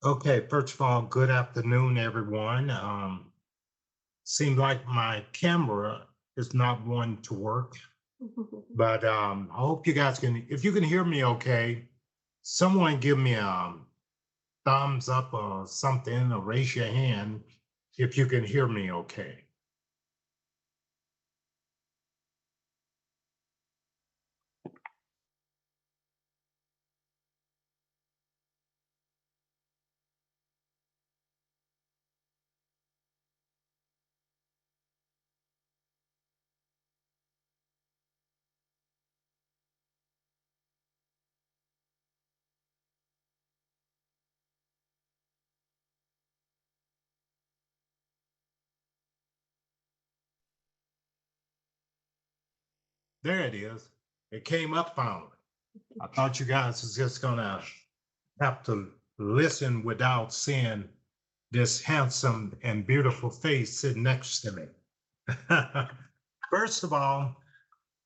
Okay, first of all, good afternoon, everyone. Seemed like my camera is not wanting to work, but I hope you guys can, if you can hear me okay, someone give me a thumbs up or something, or raise your hand if you can hear me okay. There it is. It came up finally. I thought you guys was just gonna have to listen without seeing this handsome and beautiful face sitting next to me. First of all,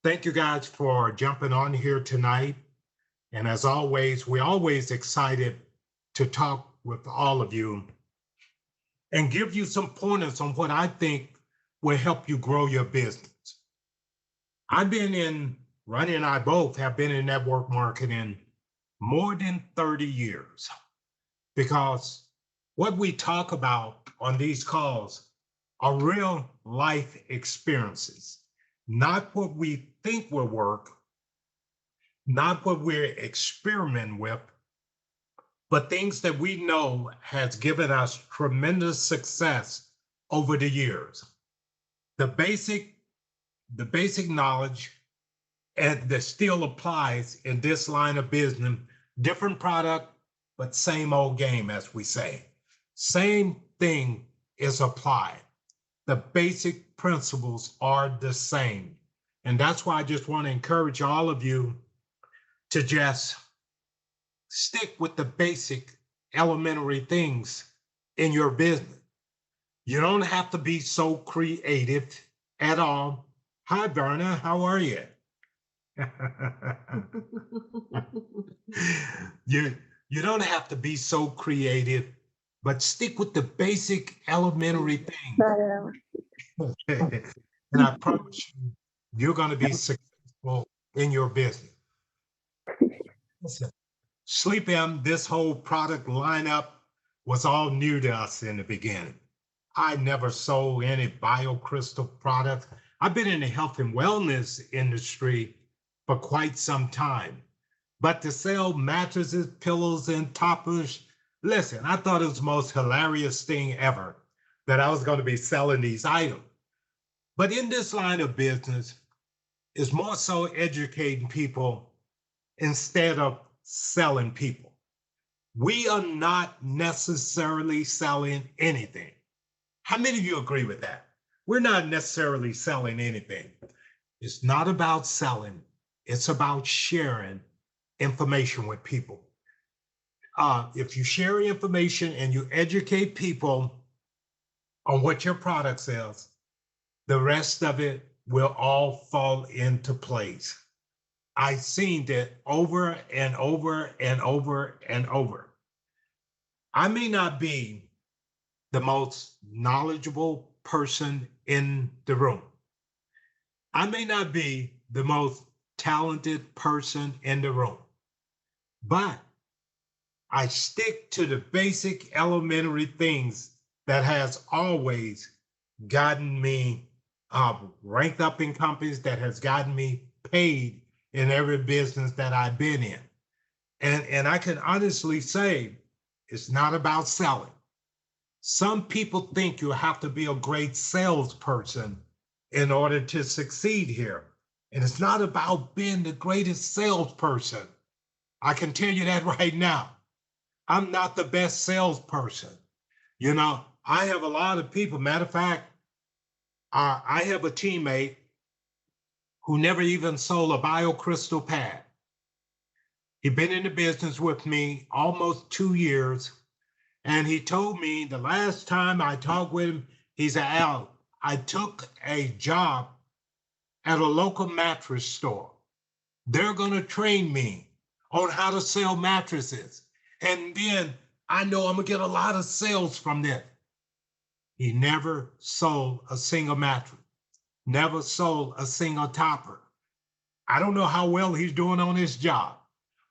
thank you guys for jumping on here tonight. And as always, we're always excited to talk with all of you and give you some pointers on what I think will help you grow your business. Ronnie and I both have been in network marketing more than 30 years because what we talk about on these calls are real life experiences, not what we think will work, not what we're experimenting with, but things that we know has given us tremendous success over the years. The basic, the basic knowledge and that still applies in this line of business, different product, but same old game, as we say. Same thing is applied. The basic principles are the same. And that's why I just want to encourage all of you to just stick with the basic elementary things in your business. You don't have to be so creative at all. Hi, Verna, how are you? you you don't have to be so creative, but stick with the basic elementary things. And I promise you, you're going to be successful in your business. Listen, Sleep M, this whole product lineup was all new to us in the beginning. I never sold any biocrystal products. I've been in the health and wellness industry for quite some time. But to sell mattresses, pillows, and toppers, listen, I thought it was the most hilarious thing ever that I was going to be selling these items. But in this line of business, it's more so educating people instead of selling people. We are not necessarily selling anything. How many of you agree with that? We're not necessarily selling anything. It's not about selling, it's about sharing information with people. If you share information and you educate people on what your product sells, the rest of it will all fall into place. I've seen that over and over and over and over. I may not be the most knowledgeable person in the room. I may not be the most talented person in the room, but I stick to the basic elementary things that has always gotten me ranked up in companies, that has gotten me paid in every business that I've been in. And I can honestly say it's not about selling. Some people think you have to be a great salesperson in order to succeed here. And it's not about being the greatest salesperson. I can tell you that right now. I'm not the best salesperson. You know, I have a lot of people. Matter of fact, I have a teammate who never even sold a biocrystal pad. He'd been in the business with me almost 2 years. And he told me the last time I talked with him, he said, Al, I took a job at a local mattress store. They're going to train me on how to sell mattresses. And then I know I'm gonna get a lot of sales from this. He never sold a single mattress, never sold a single topper. I don't know how well he's doing on his job,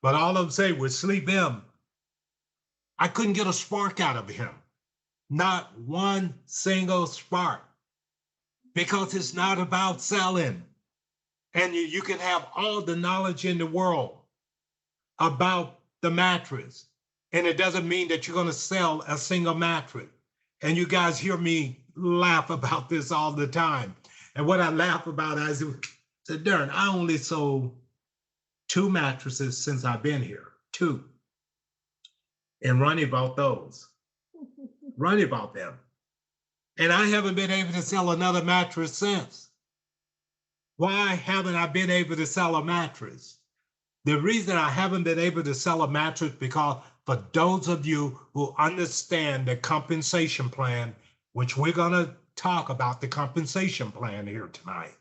but all I'm saying with Sleep M, I couldn't get a spark out of him. Not one single spark, because it's not about selling. And you can have all the knowledge in the world about the mattress, and it doesn't mean that you're going to sell a single mattress. And you guys hear me laugh about this all the time. And what I laugh about is, Darren, I only sold 2 mattresses since I've been here, 2. And Ronnie bought those. Ronnie bought them. And I haven't been able to sell another mattress since. Why haven't I been able to sell a mattress? The reason I haven't been able to sell a mattress because for those of you who understand the compensation plan, which we're going to talk about the compensation plan here tonight.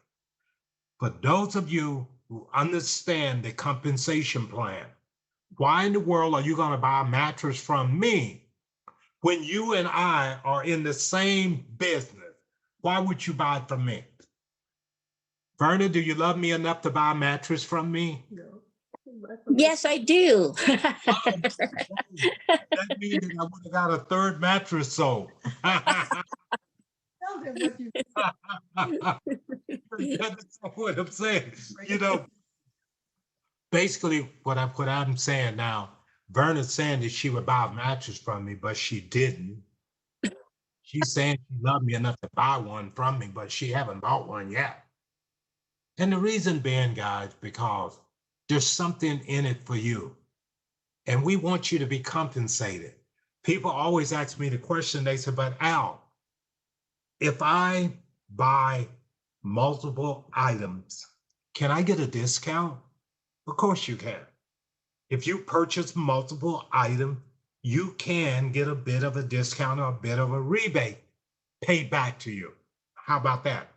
For those of you who understand the compensation plan, why in the world are you going to buy a mattress from me when you and I are in the same business? Why would you buy it from me? Verna, do you love me enough to buy a mattress from me? No. Yes, I do. That means that I would have got a 3rd mattress sold. Tell them what you That's what I'm saying. You know, basically what I'm saying now, Verna's saying that she would buy a mattress from me, but she didn't. She's saying she loved me enough to buy one from me, but she haven't bought one yet. And the reason being, guys, because there's something in it for you. And we want you to be compensated. People always ask me the question, they say, but Al, if I buy multiple items, can I get a discount? Of course you can. If you purchase multiple items, you can get a bit of a discount or a bit of a rebate paid back to you. How about that?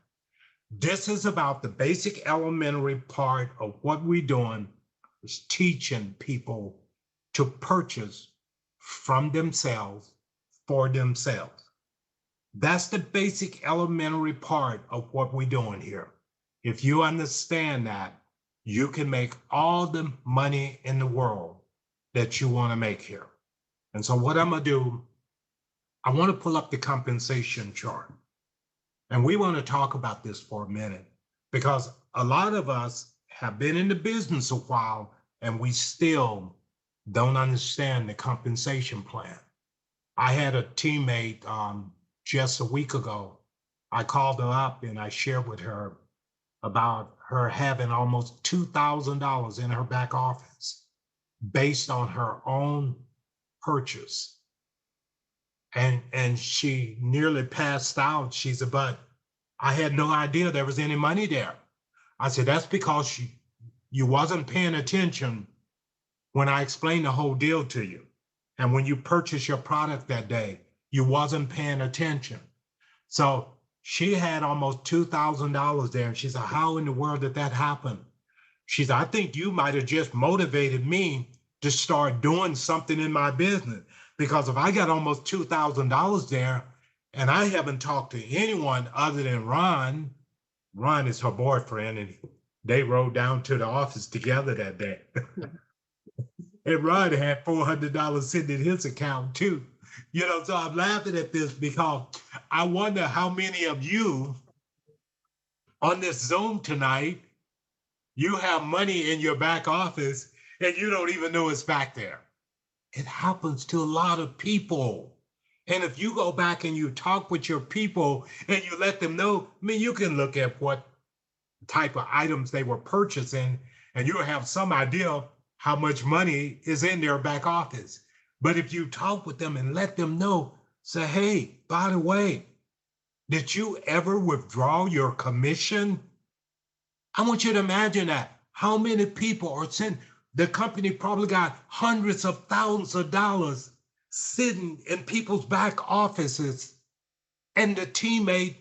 This is about the basic elementary part of what we're doing, is teaching people to purchase from themselves for themselves. That's the basic elementary part of what we're doing here. If you understand that, you can make all the money in the world that you want to make here. And so what I'm going to do, I want to pull up the compensation chart. And we want to talk about this for a minute, because a lot of us have been in the business a while and we still don't understand the compensation plan. I had a teammate just a week ago. I called her up and I shared with her about her having almost $2,000 in her back office based on her own purchase. And she nearly passed out. She said, but I had no idea there was any money there. I said, that's because you wasn't paying attention when I explained the whole deal to you. And when you purchased your product that day, you wasn't paying attention. So she had almost $2,000 there. And she said, how in the world did that happen? She said, I think you might have just motivated me to start doing something in my business. Because if I got almost $2,000 there and I haven't talked to anyone other than Ron is her boyfriend, and they rode down to the office together that day. And Ron had $400 sitting in his account too. You know, so I'm laughing at this because I wonder how many of you on this Zoom tonight, you have money in your back office and you don't even know it's back there. It happens to a lot of people. And if you go back and you talk with your people and you let them know, I mean, you can look at what type of items they were purchasing and you'll have some idea how much money is in their back office. But if you talk with them and let them know, say, hey, by the way, did you ever withdraw your commission? I want you to imagine that. How many people are sitting? The company probably got hundreds of thousands of dollars sitting in people's back offices, and the teammate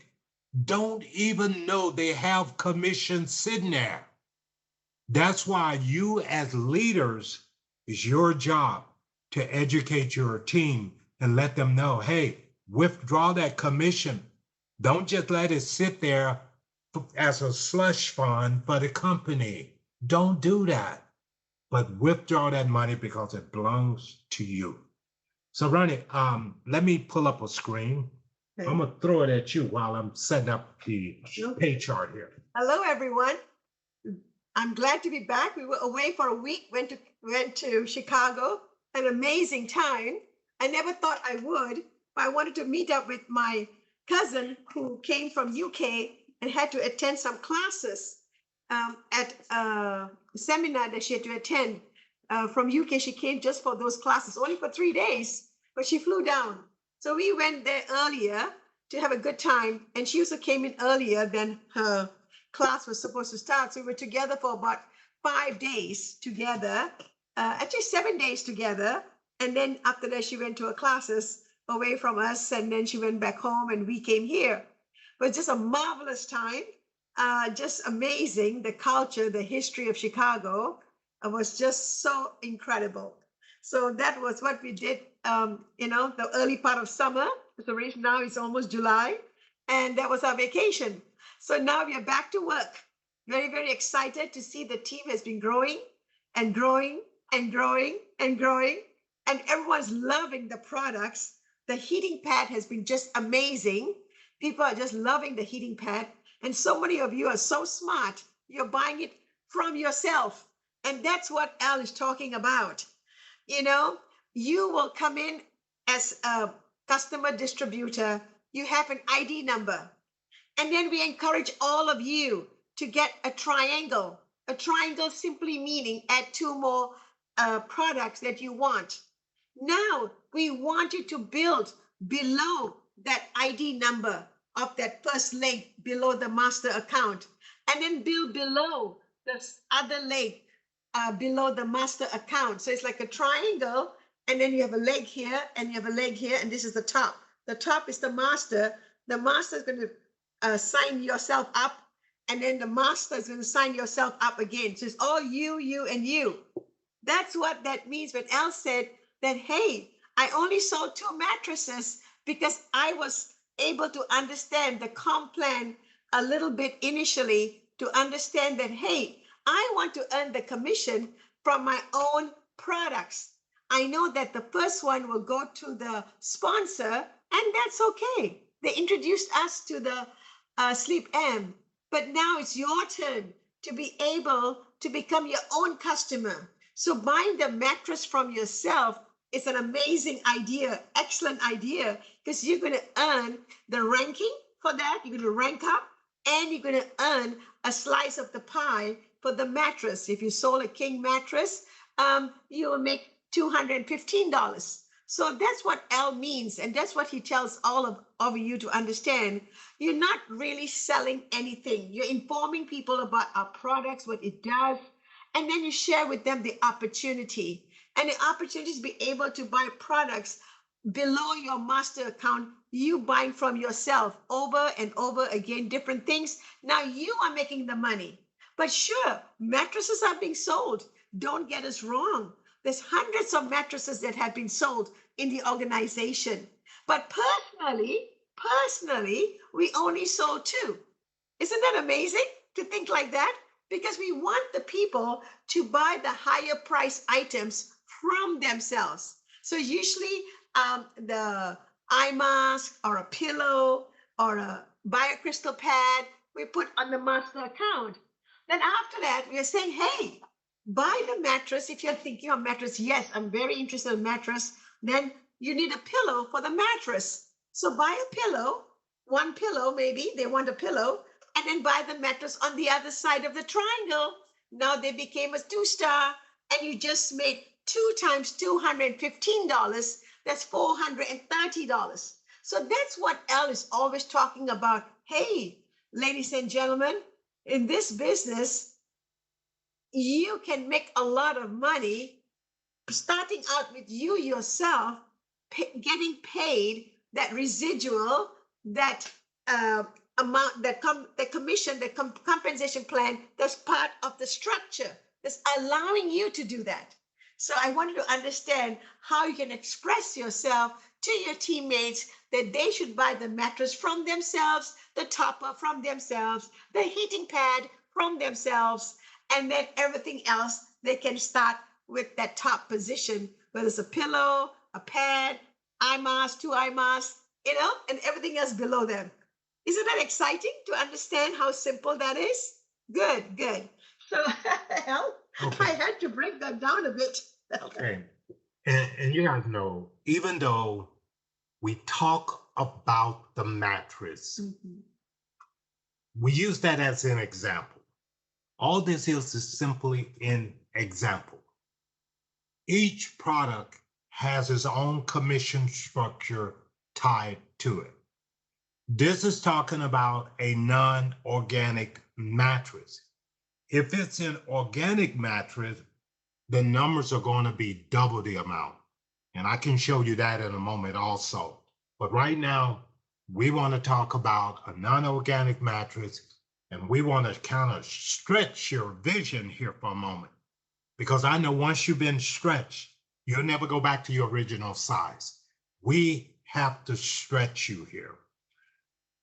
don't even know they have commission sitting there. That's why you as leaders, is your job to educate your team and let them know, hey, withdraw that commission. Don't just let it sit there as a slush fund for the company. Don't do that, but withdraw that money because it belongs to you. So Ronnie, let me pull up a screen. Okay. I'm gonna throw it at you while I'm setting up the pay chart here. Hello, everyone. I'm glad to be back. We were away for a week, went to Chicago, an amazing time. I never thought I would, but I wanted to meet up with my cousin who came from UK and had to attend some classes at a seminar that she had to attend from UK. She came just for those classes, only for 3 days, but she flew down. So we went there earlier to have a good time, and she also came in earlier than her class was supposed to start. So we were together for about 5 days together, actually 7 days together. And then after that, she went to her classes away from us, and then she went back home and we came here. It was just a marvelous time, just amazing. The culture, the history of Chicago was just so incredible. So that was what we did, the early part of summer. So right now it's almost July, and that was our vacation. So now we are back to work. Very, very excited to see the team has been growing and growing and growing and growing. And everyone's loving the products. The heating pad has been just amazing. People are just loving the heating pad. And so many of you are so smart. You're buying it from yourself. And that's what Al is talking about. You will come in as a customer distributor. You have an ID number. And then we encourage all of you to get a triangle. A triangle simply meaning add 2 more products that you want. Now we want you to build below that ID number of that first leg below the master account, and then build below the other leg below the master account. So it's like a triangle, and then you have a leg here, and you have a leg here, and this is the top. The top is the master. The master is going to sign yourself up, and then the master is going to sign yourself up again. So it's all you, and you. That's what that means when Al said that, hey, I only sold 2 mattresses because I was able to understand the comp plan a little bit initially to understand that, hey, I want to earn the commission from my own products. I know that the first one will go to the sponsor, and that's okay. They introduced us to the Sleep M, but now it's your turn to be able to become your own customer. So buying the mattress from yourself is an amazing idea, excellent idea, because you're going to earn the ranking for that. You're going to rank up, and you're going to earn a slice of the pie for the mattress. If you sold a king mattress, you will make $215. So that's what Al means, and that's what he tells all of you to understand. You're not really selling anything. You're informing people about our products, what it does, and then you share with them the opportunity. And the opportunity to be able to buy products below your master account, you buying from yourself over and over again, different things. Now you are making the money. But sure, mattresses are being sold. Don't get us wrong. There's hundreds of mattresses that have been sold in the organization. But personally, we only sold 2. Isn't that amazing to think like that? Because we want the people to buy the higher price items from themselves. So usually the eye mask or a pillow or a biocrystal pad, we put on the master account. Then after that, we are saying, hey, buy the mattress. If you're thinking of mattress, yes, I'm very interested in mattress. Then you need a pillow for the mattress. So buy a pillow, 1 pillow maybe, they want a pillow, and then buy the mattress on the other side of the triangle. Now they became a 2-star, and you just made 2 times $215. That's $430. So that's what Al is always talking about. Hey, ladies and gentlemen, in this business, you can make a lot of money starting out with you yourself, getting paid that residual, that amount, the commission, the compensation plan. That's part of the structure that's allowing you to do that. So I wanted to understand how you can express yourself to your teammates that they should buy the mattress from themselves, the topper from themselves, the heating pad from themselves, and then everything else they can start with that top position, whether it's a pillow, a pad, eye mask, two eye masks, and everything else below them. Isn't that exciting to understand how simple that is? Good, good. So, Al, I Okay. had to break that down a bit. Okay. And you guys know, even though we talk about the mattress, Mhm. we use that as an example. All this is simply an example. Each product has its own commission structure tied to it. This is talking about a non-organic mattress. If it's an organic mattress, the numbers are going to be double the amount. And I can show you that in a moment also. But right now, we want to talk about a non-organic mattress, and we want to kind of stretch your vision here for a moment. Because I know once you've been stretched, you'll never go back to your original size. We have to stretch you here.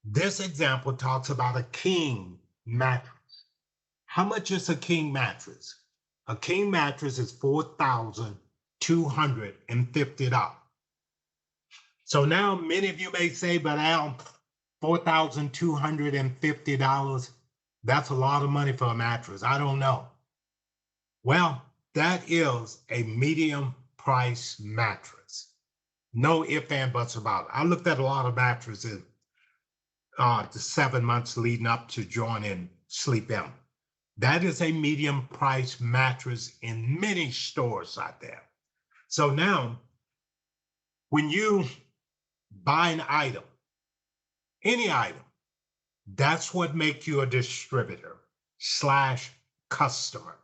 This example talks about a king mattress. How much is a king mattress? A king mattress is $4,250. So now many of you may say, but Al, $4,250, that's a lot of money for a mattress. I don't know. Well, that is a medium price mattress. No ifs and buts about it. I looked at a lot of mattresses the 7 months leading up to joining Sleep In. That is a medium price mattress in many stores out there. So now, when you buy an item, any item, that's what makes you a distributor / customer.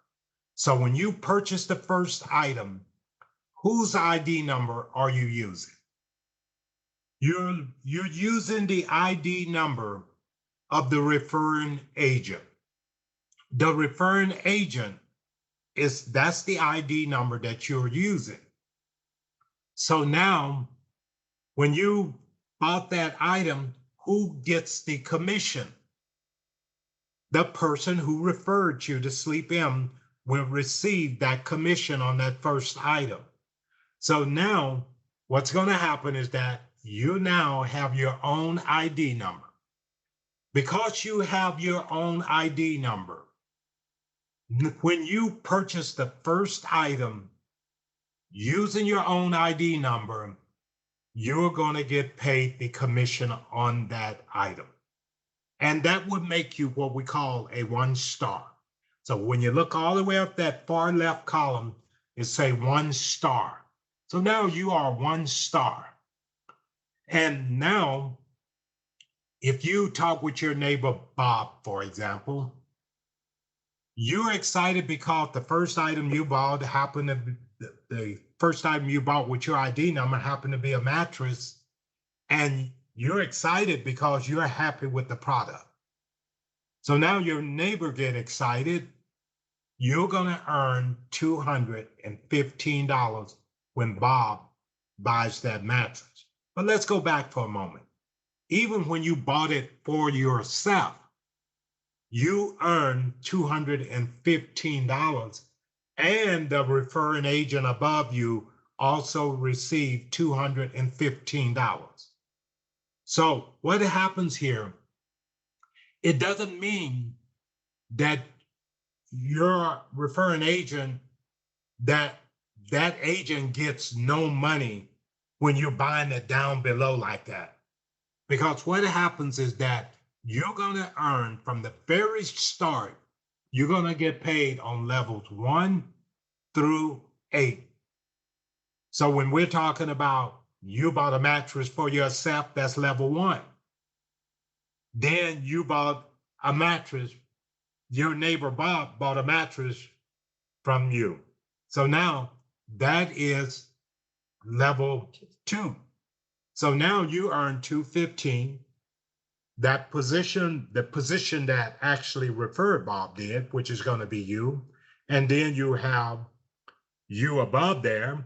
So when you purchase the first item, whose ID number are you using? You're using the ID number of the referring agent. The referring agent that's the ID number that you're using. So now, when you bought that item, who gets the commission? The person who referred you to Sleep In will receive that commission on that first item. So now what's going to happen is that you now have your own ID number. Because you have your own ID number, when you purchase the first item using your own ID number, you're going to get paid the commission on that item. And that would make you what we call a 1 star. So when you look all the way up that far left column, it say 1 star. So now you are 1 star. And now, if you talk with your neighbor, Bob, for example, you're excited because the first item you bought happened to be, the first item you bought with your ID number happened to be a mattress, and you're excited because you're happy with the product. So now your neighbor get excited. You're going to earn $215 when Bob buys that mattress. But let's go back for a moment. Even when you bought it for yourself, you earn $215, and the referring agent above you also received $215. So what happens here, it doesn't mean that your referring agent, that agent gets no money when you're buying it down below like that. Because what happens is that you're going to earn from the very start, you're going to get paid on levels 1 through 8. So when we're talking about you bought a mattress for yourself, that's level 1. Then you bought a mattress, your neighbor Bob bought a mattress from you. So now that is level 2. So now you earn $215. That position, the position that actually referred Bob did, which is going to be you. And then you have you above there,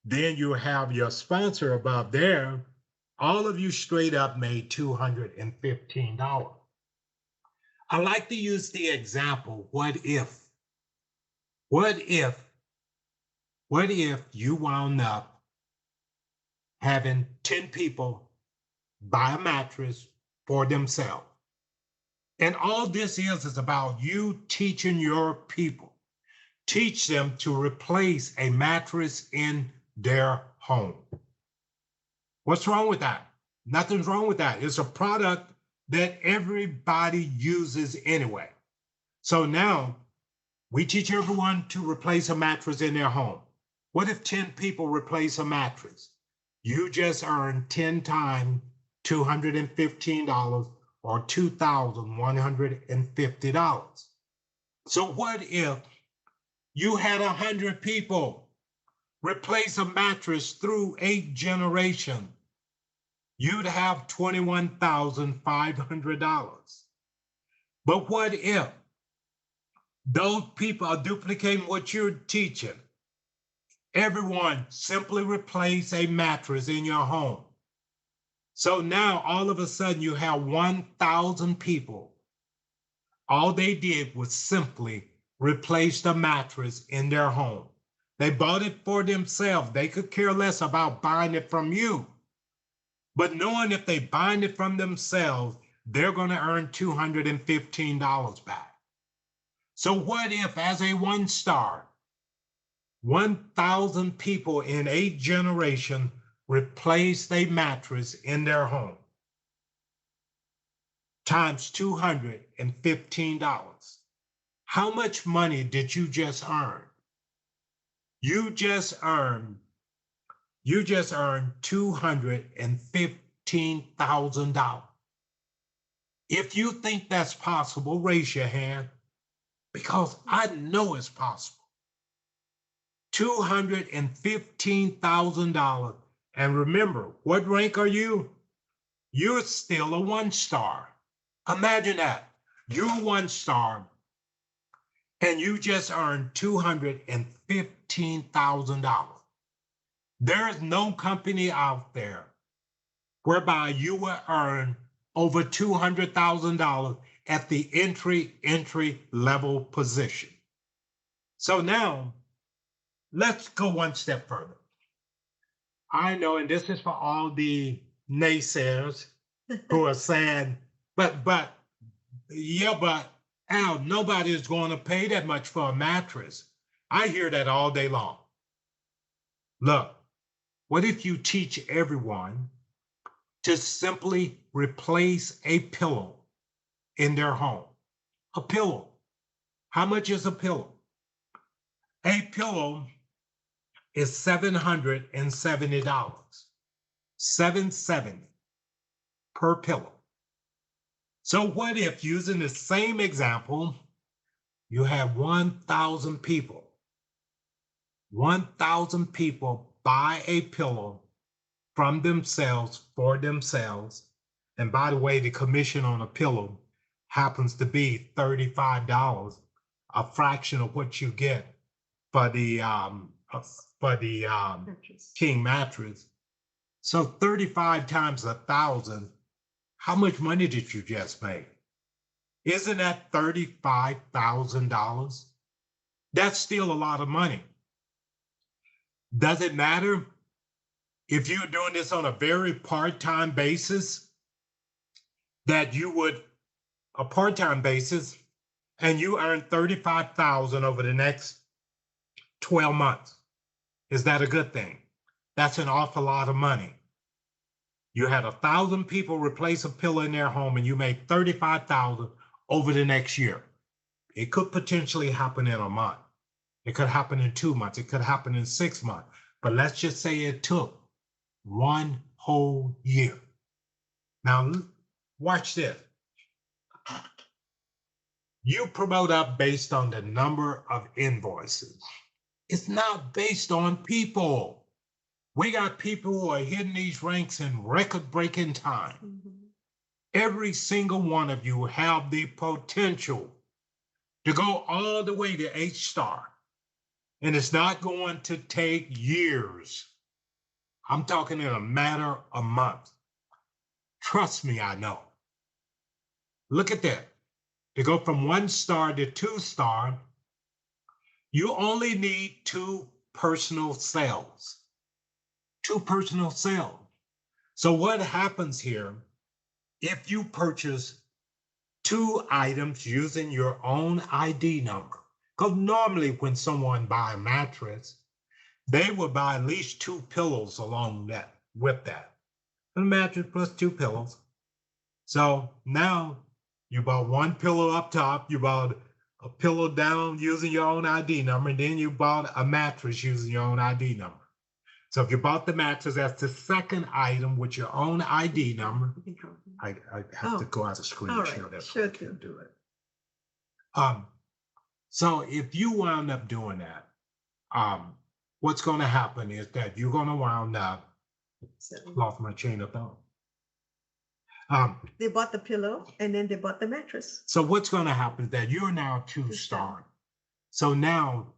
then you have your sponsor above there. All of you straight up made $215. I like to use the example, what if? What if you wound up having 10 people buy a mattress for themselves? And all this is about you teaching your people. Teach them to replace a mattress in their home. What's wrong with that? Nothing's wrong with that. It's a product that everybody uses anyway. So now we teach everyone to replace a mattress in their home. What if 10 people replace a mattress? You just earned 10 times $215 or $2,150. So what if you had 100 people replace a mattress through 8 generations? You'd have $21,500. But what if those people are duplicating what you're teaching? Everyone simply replace a mattress in your home. So now all of a sudden you have 1,000 people. All they did was simply replace the mattress in their home. They bought it for themselves. They could care less about buying it from you. But knowing if they buy it from themselves, they're going to earn $215 back. So what if, as a one star, 1,000 people in 8 generations replaced a mattress in their home? Times $215. How much money did you just earn? You just earned $215,000. If you think that's possible, raise your hand, because I know it's possible. $215,000. And remember, what rank are you? You're still a one star. Imagine that. You're one star and you just earned $215,000. There is no company out there whereby you will earn over $200,000 at the entry level position. So now let's go one step further. I know, and this is for all the naysayers who are saying, but Al, nobody is going to pay that much for a mattress. I hear that all day long. Look, what if you teach everyone to simply replace a pillow in their home? A pillow. How much is a pillow? A pillow is $770. $770 per pillow. So what if, using the same example, you have 1,000 people? 1,000 people buy a pillow from themselves for themselves. And by the way, the commission on a pillow happens to be $35, a fraction of what you get for the king mattress. So 35 times 1,000. How much money did you just make? Isn't that $35,000? That's still a lot of money. Does it matter if you're doing this on a very part-time basis, that you would, a part-time basis, and you earn $35,000 over the next 12 months? Is that a good thing? That's an awful lot of money. You had 1,000 people replace a pillow in their home and you made $35,000 over the next year. It could potentially happen in a month. It could happen in 2 months. It could happen in 6 months. But let's just say it took 1 whole year. Now, watch this. You promote up based on the number of invoices. It's not based on people. We got people who are hitting these ranks in record-breaking time. Mm-hmm. Every single one of you have the potential to go all the way to H star. And it's not going to take years. I'm talking in a matter of months. Trust me, I know. Look at that. To go from 1 star to 2 star, you only need 2 personal sales. 2 personal sales. So what happens here, if you purchase 2 items using your own ID number, because normally when someone buys a mattress, they will buy at least 2 pillows along that with that. A mattress plus 2 pillows. So now you bought 1 pillow up top, you bought a pillow down using your own ID number, and then you bought a mattress using your own ID number. So if you bought the mattress, that's the second item with your own ID number. I have to go out of screen to share that. Sure can do it. So if you wound up doing that, what's going to happen is that you're going to wound up, lost my chain of thought. They bought the pillow and then they bought the mattress. So what's going to happen is that you're now 2 star. So now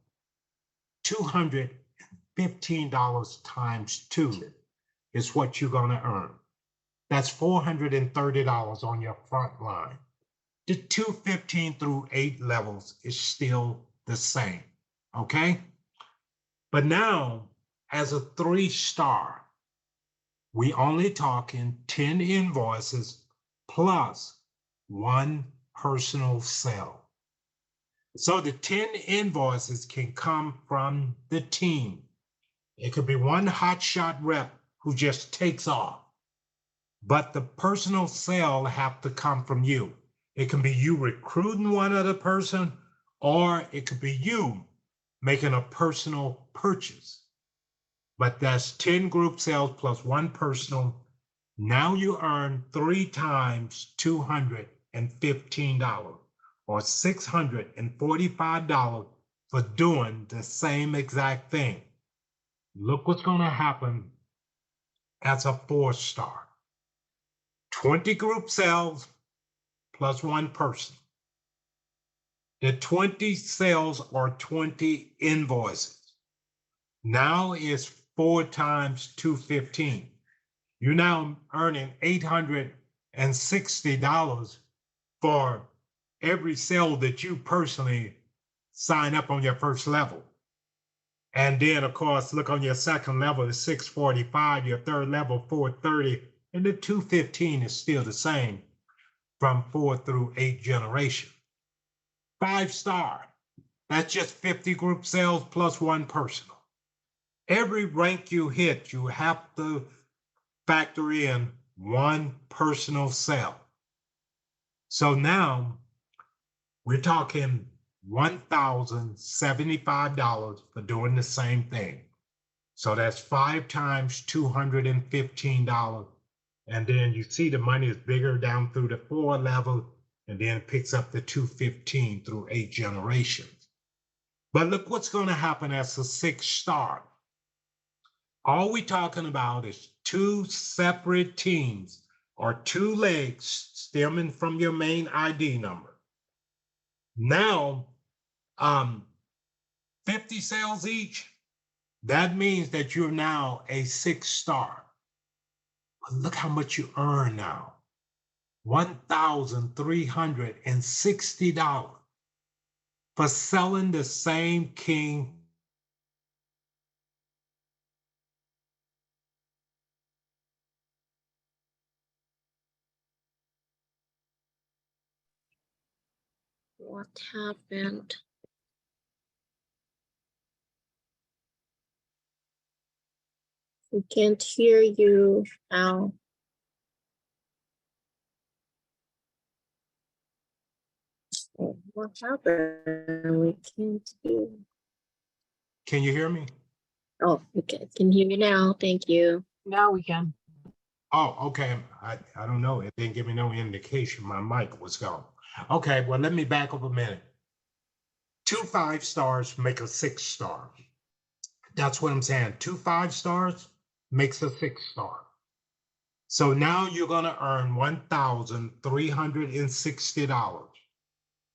$215 times 2 is what you're going to earn. That's $430 on your front line. The 215 through 8 levels is still the same, okay? But now, as a 3 star, we only talking 10 invoices plus 1 personal sale. So the 10 invoices can come from the team. It could be 1 hotshot rep who just takes off, but the personal sale have to come from you. It can be you recruiting one other person, or it could be you making a personal purchase. But that's 10 group sales plus 1 personal. Now you earn 3 times $215 or $645 for doing the same exact thing. Look what's going to happen as a 4 star. 20 group sales plus 1 person. The 20 sales are 20 invoices. Now is 4 times 215. You're now earning $860 for every sale that you personally sign up on your first level. And then, of course, look on your second level, it's $645, your third level, $430, and the 215 is still the same from 4 through 8 generations. 5 star, that's just 50 group sales plus 1 personal. Every rank you hit, you have to factor in 1 personal sale. So now we're talking $1,075 for doing the same thing. So that's 5 times $215. And then you see the money is bigger down through the 4 level, and then it picks up the 215 through 8 generations. But look what's going to happen as a 6 star. All we're talking about is 2 separate teams or 2 legs stemming from your main ID number. Now, 50 sales each, that means that you're now a 6 star. But look how much you earn now. $1,360 for selling the same king. What happened? We can't hear you now. What happened? We can't hear. Can you hear me? Oh, okay. Can hear you now. Thank you. Now we can. Oh, okay. I don't know. It didn't give me no indication my mic was gone. Okay, well, let me back up a minute. 2 5 stars make a 6 star. That's what I'm saying. 2 5 stars makes a 6 star. So now you're going to earn $1,360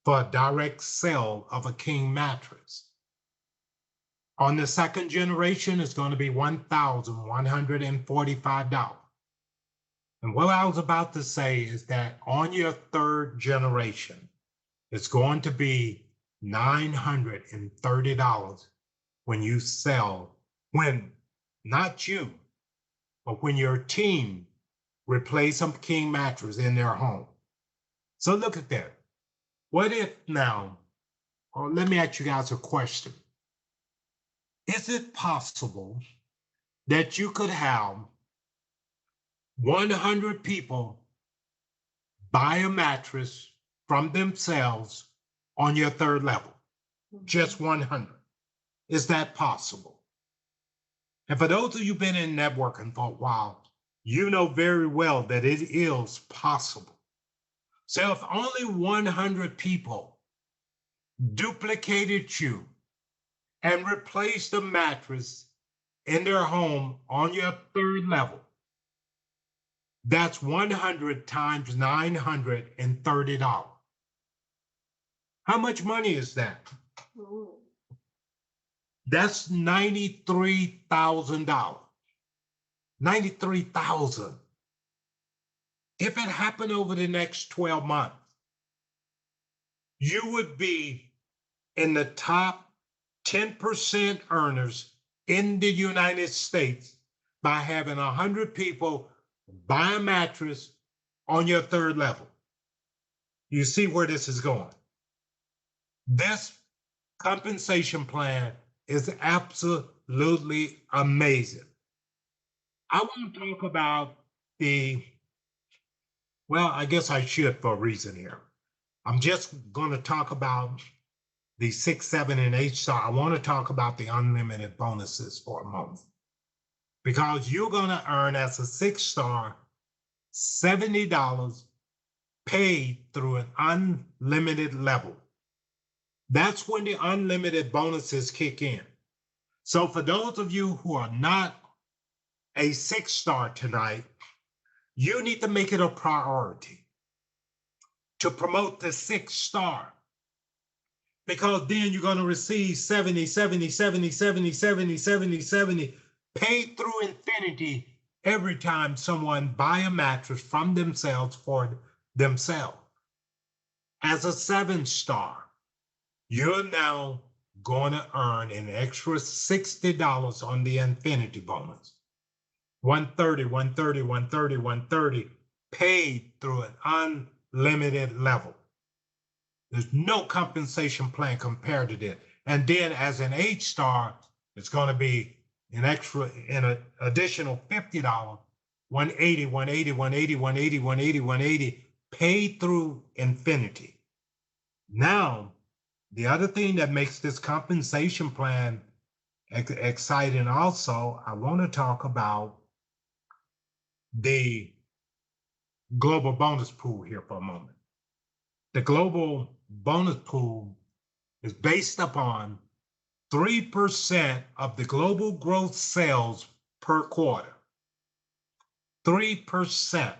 for a direct sale of a king mattress. On the second generation, it's going to be $1,145. And what I was about to say is that on your third generation, it's going to be $930 when you sell, when not you, but when your team replace a king mattress in their home. So look at that. What if now, or let me ask you guys a question. Is it possible that you could have 100 people buy a mattress from themselves on your third level? Just 100. Is that possible? And for those of you who've been in networking for a while, you know very well that it is possible. So if only 100 people duplicated you and replaced the mattress in their home on your third level, that's 100 times $930. How much money is that? Ooh. That's $93,000. 93,000. If it happened over the next 12 months, you would be in the top 10% earners in the United States by having 100 people buy a mattress on your third level. You see where this is going. This compensation plan is absolutely amazing. I want to talk about I guess I should for a reason here. I'm just going to talk about the 6, 7, and 8 star. I want to talk about the unlimited bonuses for a moment. Because you're going to earn as a 6 star $70 paid through an unlimited level. That's when the unlimited bonuses kick in. So for those of you who are not a 6 star tonight, you need to make it a priority to promote the 6 star, because then you're going to receive 70, 70, 70, 70, 70, 70, 70 paid through infinity every time someone buy a mattress from themselves for themselves. As a 7 star, you're now going to earn an extra $60 on the infinity bonus. 130, 130, 130, 130 paid through an unlimited level. There's no compensation plan compared to this. And then as an 8 star, it's going to be an additional $50, 180, 180, 180, 180, 180, 180 paid through infinity. Now, the other thing that makes this compensation plan exciting also, I want to talk about the global bonus pool here for a moment. The global bonus pool is based upon 3% of the global gross sales per quarter. 3%.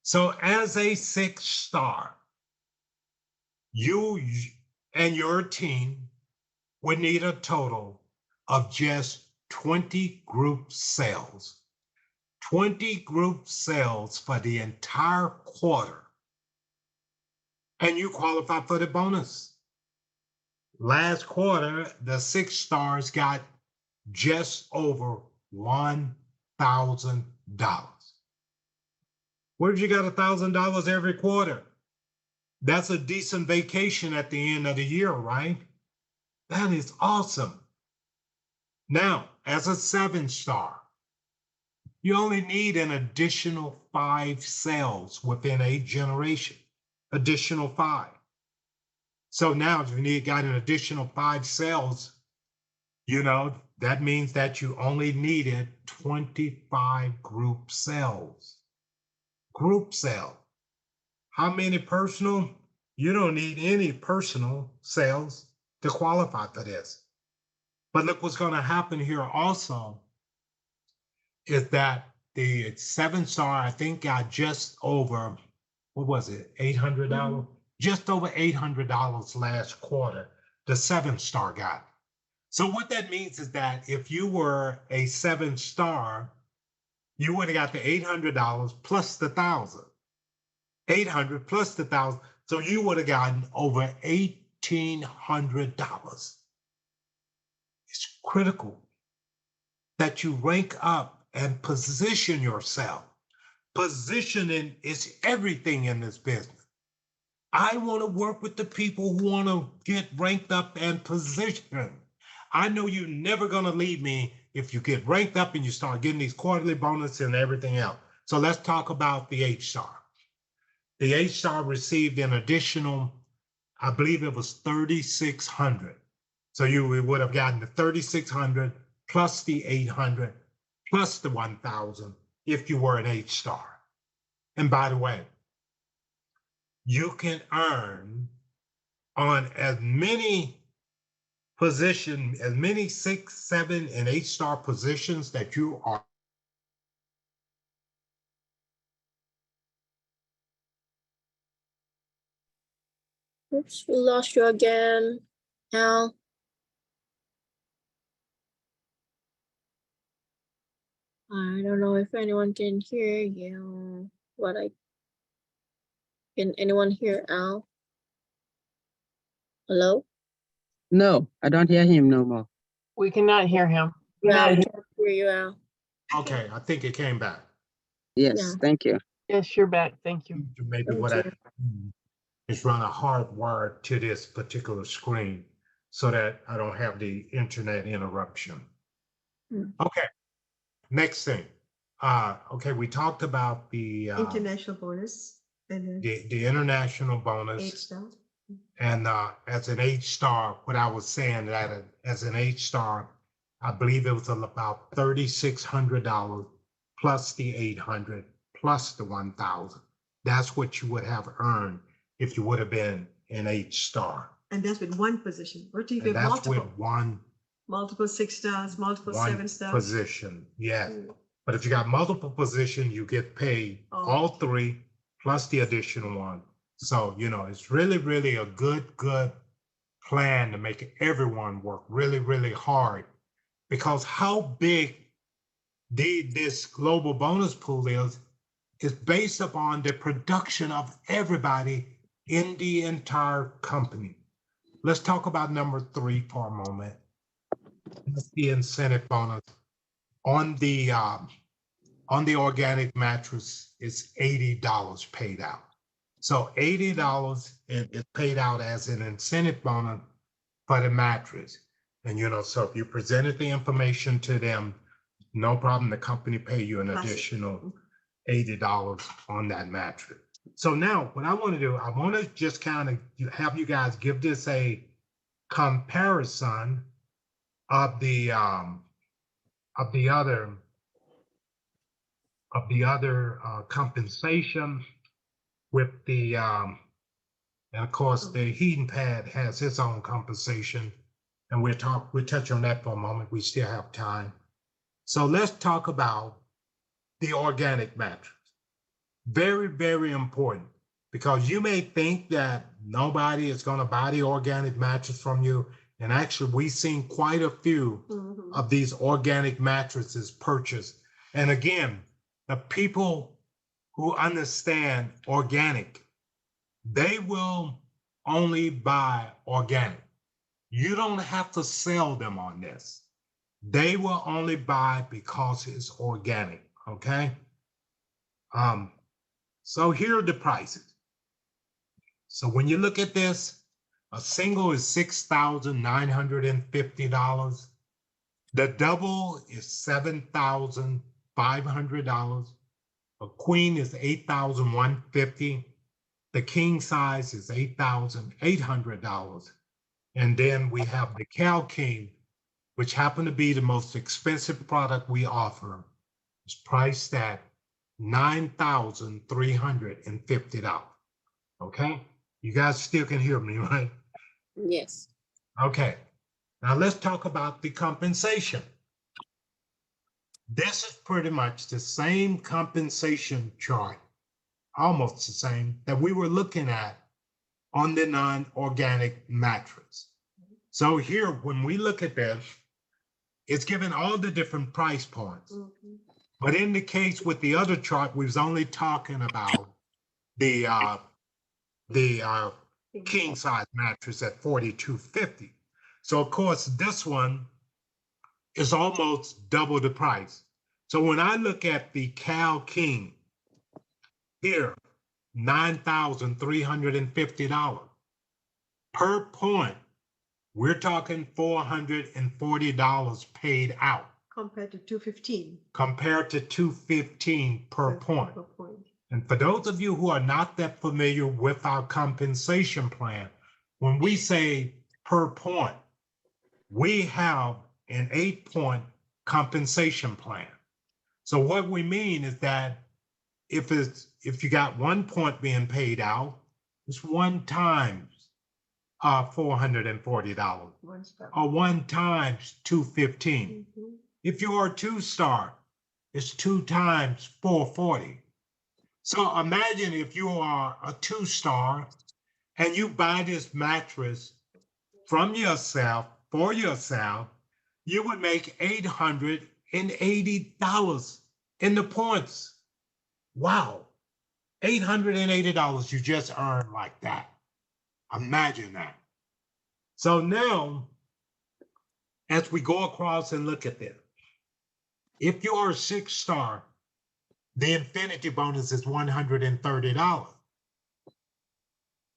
So as a 6 star, you and your team would need a total of just 20 group sales. 20 group sales for the entire quarter. And you qualify for the bonus. Last quarter, the 6 stars got just over $1,000. Where did you get $1,000 every quarter? That's a decent vacation at the end of the year, right? That is awesome. Now, as a 7 star, you only need an additional 5 sales within 8 generations. Additional 5. So now if you got an additional 5 sales, that means that you only needed 25 group sales. Group sale. How many personal? You don't need any personal sales to qualify for this. But look what's going to happen here also is that the 7 star, I think, got just over, what was it, $800? Mm-hmm. Just over $800 last quarter, the 7 star got. So what that means is that if you were a 7-star, you would have got the $800 plus the 1,000. 800 plus the 1,000. So you would have gotten over $1,800. It's critical that you rank up and position yourself. Positioning is everything in this business. I want to work with the people who want to get ranked up and positioned. I know you're never going to leave me if you get ranked up and you start getting these quarterly bonuses and everything else. So let's talk about the H-star. The H-star received an additional, I believe it was 3,600. So you would have gotten the 3,600 plus the 800 plus the 1,000 if you were an H-star. And by the way, you can earn on as many positions, as many 6, 7, and 8-star positions that you are. Oops, we lost you again, Al. I don't know if anyone can hear you. Can anyone hear Al? Hello? No, I don't hear him no more. We cannot hear him. Yeah, I can't hear you, Al. Okay, I think it came back. Yes, Yeah. thank you. Yes, you're back. Thank you. Maybe Thank what I you. do is run a hard wire to this particular screen so that I don't have the internet interruption. Hmm. Okay, next thing. Okay, we talked about the International bonus and then the international bonus. H-star. And as an H-star, what I was saying that as an H-star, I believe it was about $3,600 plus the 800 plus the 1,000. That's what you would have earned if you would have been an H-star. And that's with one position. What do you And get? that's Multiple, with one 6 stars, multiple 7 stars. position. Yes. Mm. But if you got multiple positions, you get paid Oh. all 3 plus the additional 1. So, you know, it's really, really a good plan to make everyone work really, really hard. Because how big this global bonus pool is based upon the production of everybody in the entire company. Let's talk about number 3 for a moment. That's the incentive bonus. On the organic mattress, it's $80 paid out. So $80 is paid out as an incentive bonus for the mattress. And, you know, so if you presented the information to them, no problem, the company pay you an additional $80 on that mattress. So now what I want to do, I want to just kind of have you guys give this a comparison of the other compensation with the and of course the heating pad has its own compensation, and we'll touch on that for a moment. We still have time. So let's talk about the organic mattress. Very, very important, because you may think that nobody is going to buy the organic mattress from you. And actually, we've seen quite a few of these organic mattresses purchased. And again, the people who understand organic, they will only buy organic. You don't have to sell them on this. They will only buy because it's organic, okay? So here are the prices. So when you look at this, a single is $6,950. The double is $7,500. A queen is $8,150. The king size is $8,800. And then we have the Cal King, which happened to be the most expensive product we offer. It's priced at $9,350. Okay, you guys still can hear me, right? Yes. Okay, now let's talk about the compensation. This is pretty much the same compensation chart, almost the same, that we were looking at on the non-organic mattress. So here, when we look at this, it's given all the different price points. Mhm. But in the case with the other chart, we was only talking about the king size mattress at $4,250. So of course, this one is almost double the price. So when I look at the Cal King here, $9,350 per point. We're talking $440 paid out Compared to 215 compared to $215 per point. per point. And for those of you who are not that familiar with our compensation plan, when we say per point, we have an 8-point compensation plan. So what we mean is that if you got 1 point being paid out, it's 1 times $440 One star. or 1 times 215. Mhm. If you are a 2-star, it's 2 times 440. So imagine if you are a 2-star and you buy this mattress from yourself for yourself, you would make $880 in the points. Wow, $880 you just earned like that. Imagine that. So now, as we go across and look at this, if you are a 6-star, the infinity bonus is $130.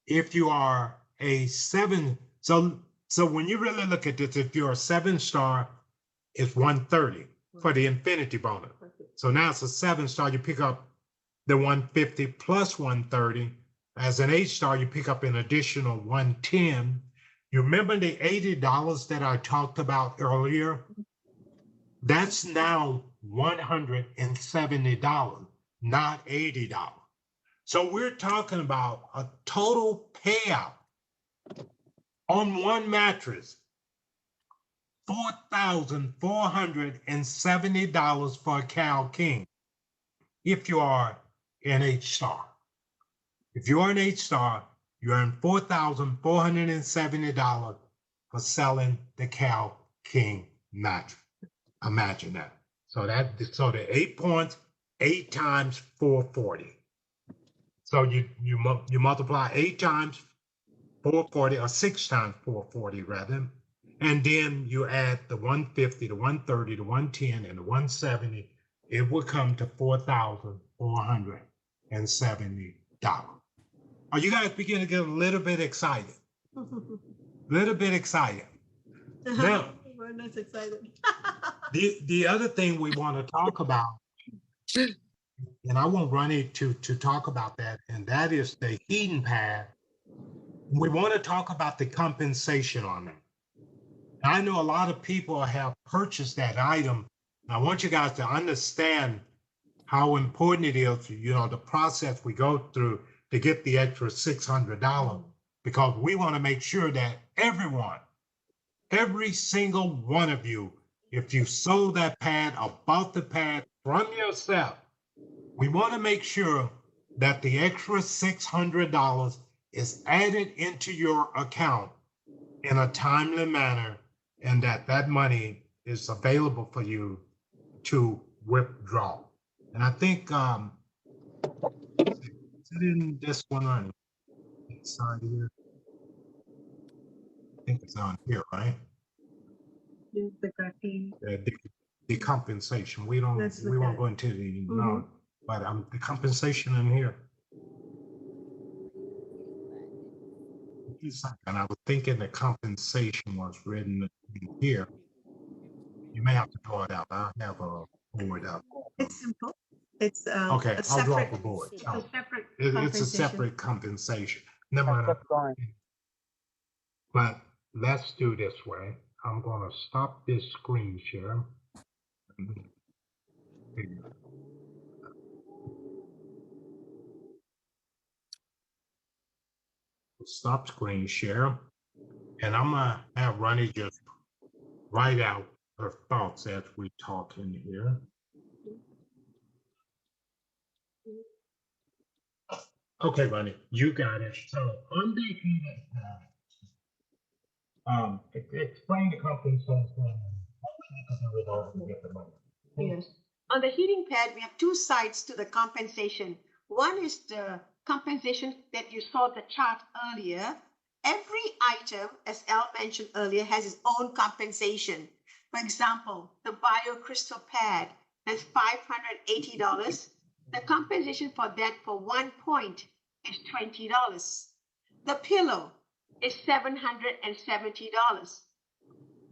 If you are a 7, so when you really look at this, if you're a 7-star, it's $130 for the infinity bonus. So now it's a 7-star, you pick up the $150 plus $130. As an 8-star, you pick up an additional $110. You remember the $80 that I talked about earlier? That's now $170, not $80. So we're talking about a total payout on one mattress, $4,470 for a Cal King if you are an 8-star. If you're an 8-star, you earn $4,470 for selling the Cal King mattress. Imagine that. So the 8 points, 8 times 440. So you multiply 8 times 440, or 6 times 440 rather, and then you add the 150, the 130, the 110, and the 170. It will come to $4,470. Are you guys beginning to get a little bit excited? Little bit excited. Now, We're not excited. the other thing we want to talk about, and I want Ronnie to talk about that, and that is the heating pad. We want to talk about the compensation on that. I know a lot of people have purchased that item. I want you guys to understand how important it is, the process we go through to get the extra $600, because we want to make sure that every single one of you, if you sold that pad or bought the pad from yourself, we want to make sure that the extra $600 is added into your account in a timely manner, and that money is available for you to withdraw. And I think it's in this one running. It's on here. I think it's on here, right? The caffeine. The compensation. We won't go into the Mhm. but the compensation in here. And I was thinking the compensation was written in here. You may have to draw it out. I have a board up. It's simple. It's Okay, a I'll draw separate, up a board. it's a separate It's a compensation. separate compensation. Never mind. Kept going. But let's do this way. I'm going to stop this screen share. Stop screen share. And I'm going to have Ronnie just write out her thoughts as we talk in here. Okay, Ronnie, you got it. So on the heating pad, Explain the compensation. With all to get the money. Yes. On the heating pad, we have two sides to the compensation. One is the compensation that you saw the chart earlier. Every item, as Al mentioned earlier, has its own compensation. For example, the biocrystal pad has $580. The compensation for that for 1 point is $20. The pillow is $770.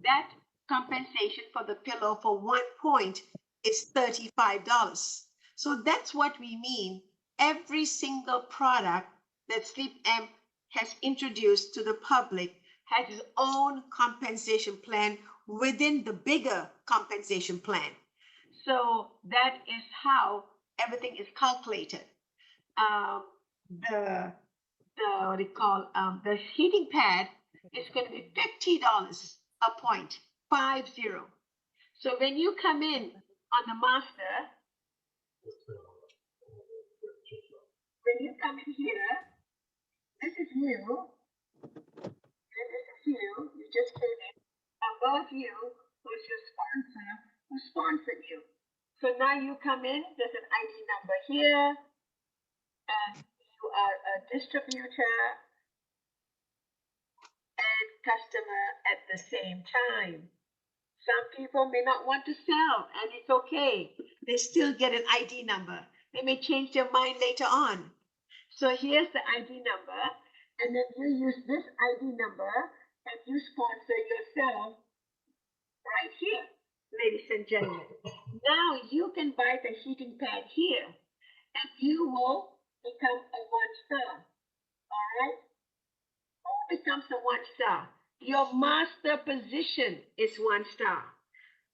That compensation for the pillow for 1 point is $35. So that's what we mean. Every single product that Sleep M has introduced to the public has its own compensation plan within the bigger compensation plan. So that is how everything is calculated. The what do you call the heating pad is going to be $50 a point, 50. So when you come in on the master, when you come in here, this is you, and this is you. You just came in. Above you was your sponsor who sponsored you. So now you come in. There's an ID number here, and you are a distributor and customer at the same time. Some people may not want to sell, and it's okay. They still get an ID number. They may change their mind later on. So here's the ID number, and then you use this ID number and you sponsor yourself right here, ladies and gentlemen. Now you can buy the heating pad here, and you will become a 1-star. All right? Who becomes a 1-star? Your master position is 1-star.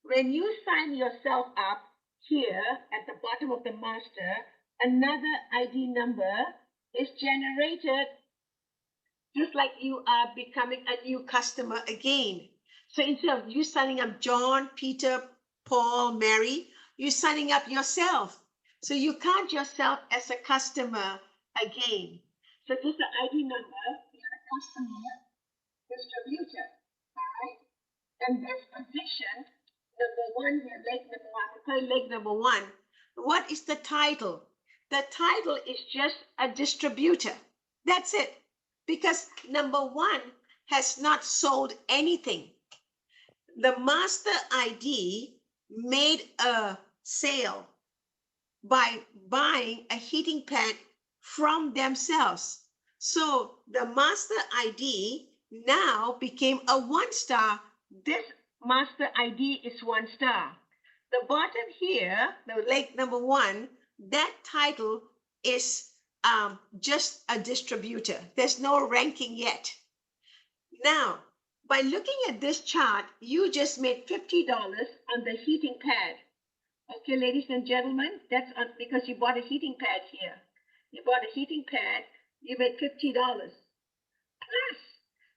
When you sign yourself up here at the bottom of the master, another ID number is generated just like you are becoming a new customer again. So instead of you signing up John, Peter, Paul, Mary, you're signing up yourself. So you count yourself as a customer again. So this is the ID number, you're a customer distributor, all right? And this position, number one here, leg number one, we call it leg number one. What is the title? The title is just a distributor. That's it. Because number one has not sold anything. The master ID made a sale by buying a heating pad from themselves. So the master ID now became a 1-star. This master ID is 1-star. The bottom here, the leg number one, that title is just a distributor. There's no ranking yet. Now, by looking at this chart, you just made $50 on the heating pad. Okay, ladies and gentlemen, that's because you bought a heating pad here. You bought a heating pad, you made $50. Plus,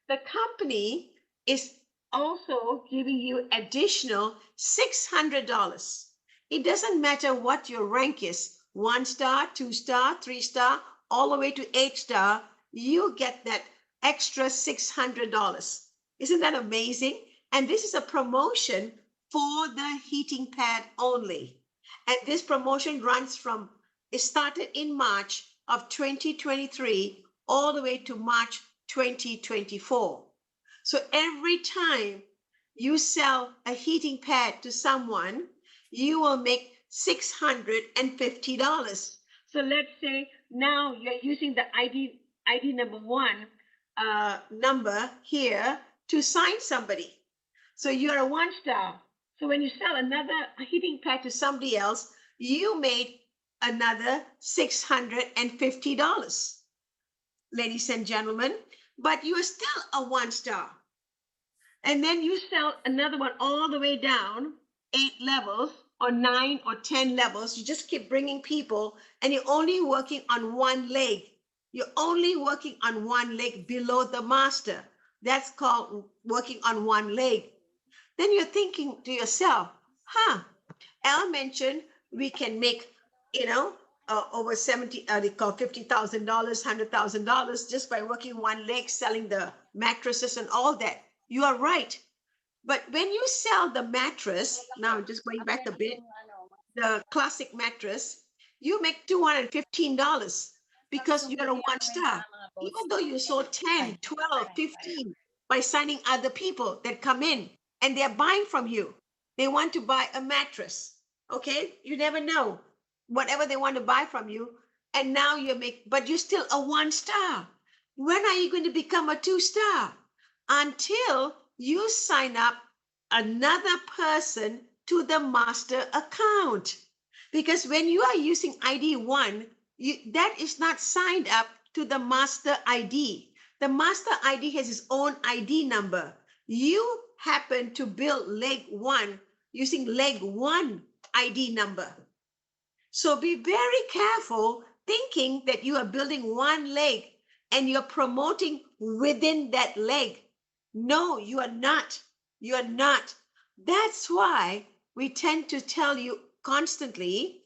the company is also giving you additional $600. It doesn't matter what your rank is, 1-star, 2-star, 3-star, all the way to 8-star, you get that extra $600. Isn't that amazing? And this is a promotion for the heating pad only. And this promotion runs from, it started in March of 2023 all the way to March 2024. So every time you sell a heating pad to someone, you will make $650. So let's say now you're using the ID number one number here to sign somebody. So you're a 1-star. So when you sell another heating pad to somebody else, you made another $650, ladies and gentlemen, but you are still a 1-star. And then you sell another one all the way down 8 levels or 9 or 10 levels. You just keep bringing people and you're only working on one leg. You're only working on one leg below the master. That's called working on one leg. Then you're thinking to yourself, Al mentioned we can make, over they call $50,000, $100,000 just by working one leg, selling the mattresses and all that. You are right. But when you sell the mattress, now just going back a bit, the classic mattress, you make $215 because you're a one star. Even though you sold 10, 12, 15 by signing other people that come in and they're buying from you. They want to buy a mattress. Okay. You never know whatever they want to buy from you. And now but you're still a one star. When are you going to become a two star? Until you sign up another person to the master account. Because when you are using ID 1, that is not signed up to the master ID. The master ID has its own ID number. You happen to build leg 1 using leg 1 ID number. So be very careful thinking that you are building one leg and you're promoting within that leg. No, you are not. You are not. That's why we tend to tell you constantly,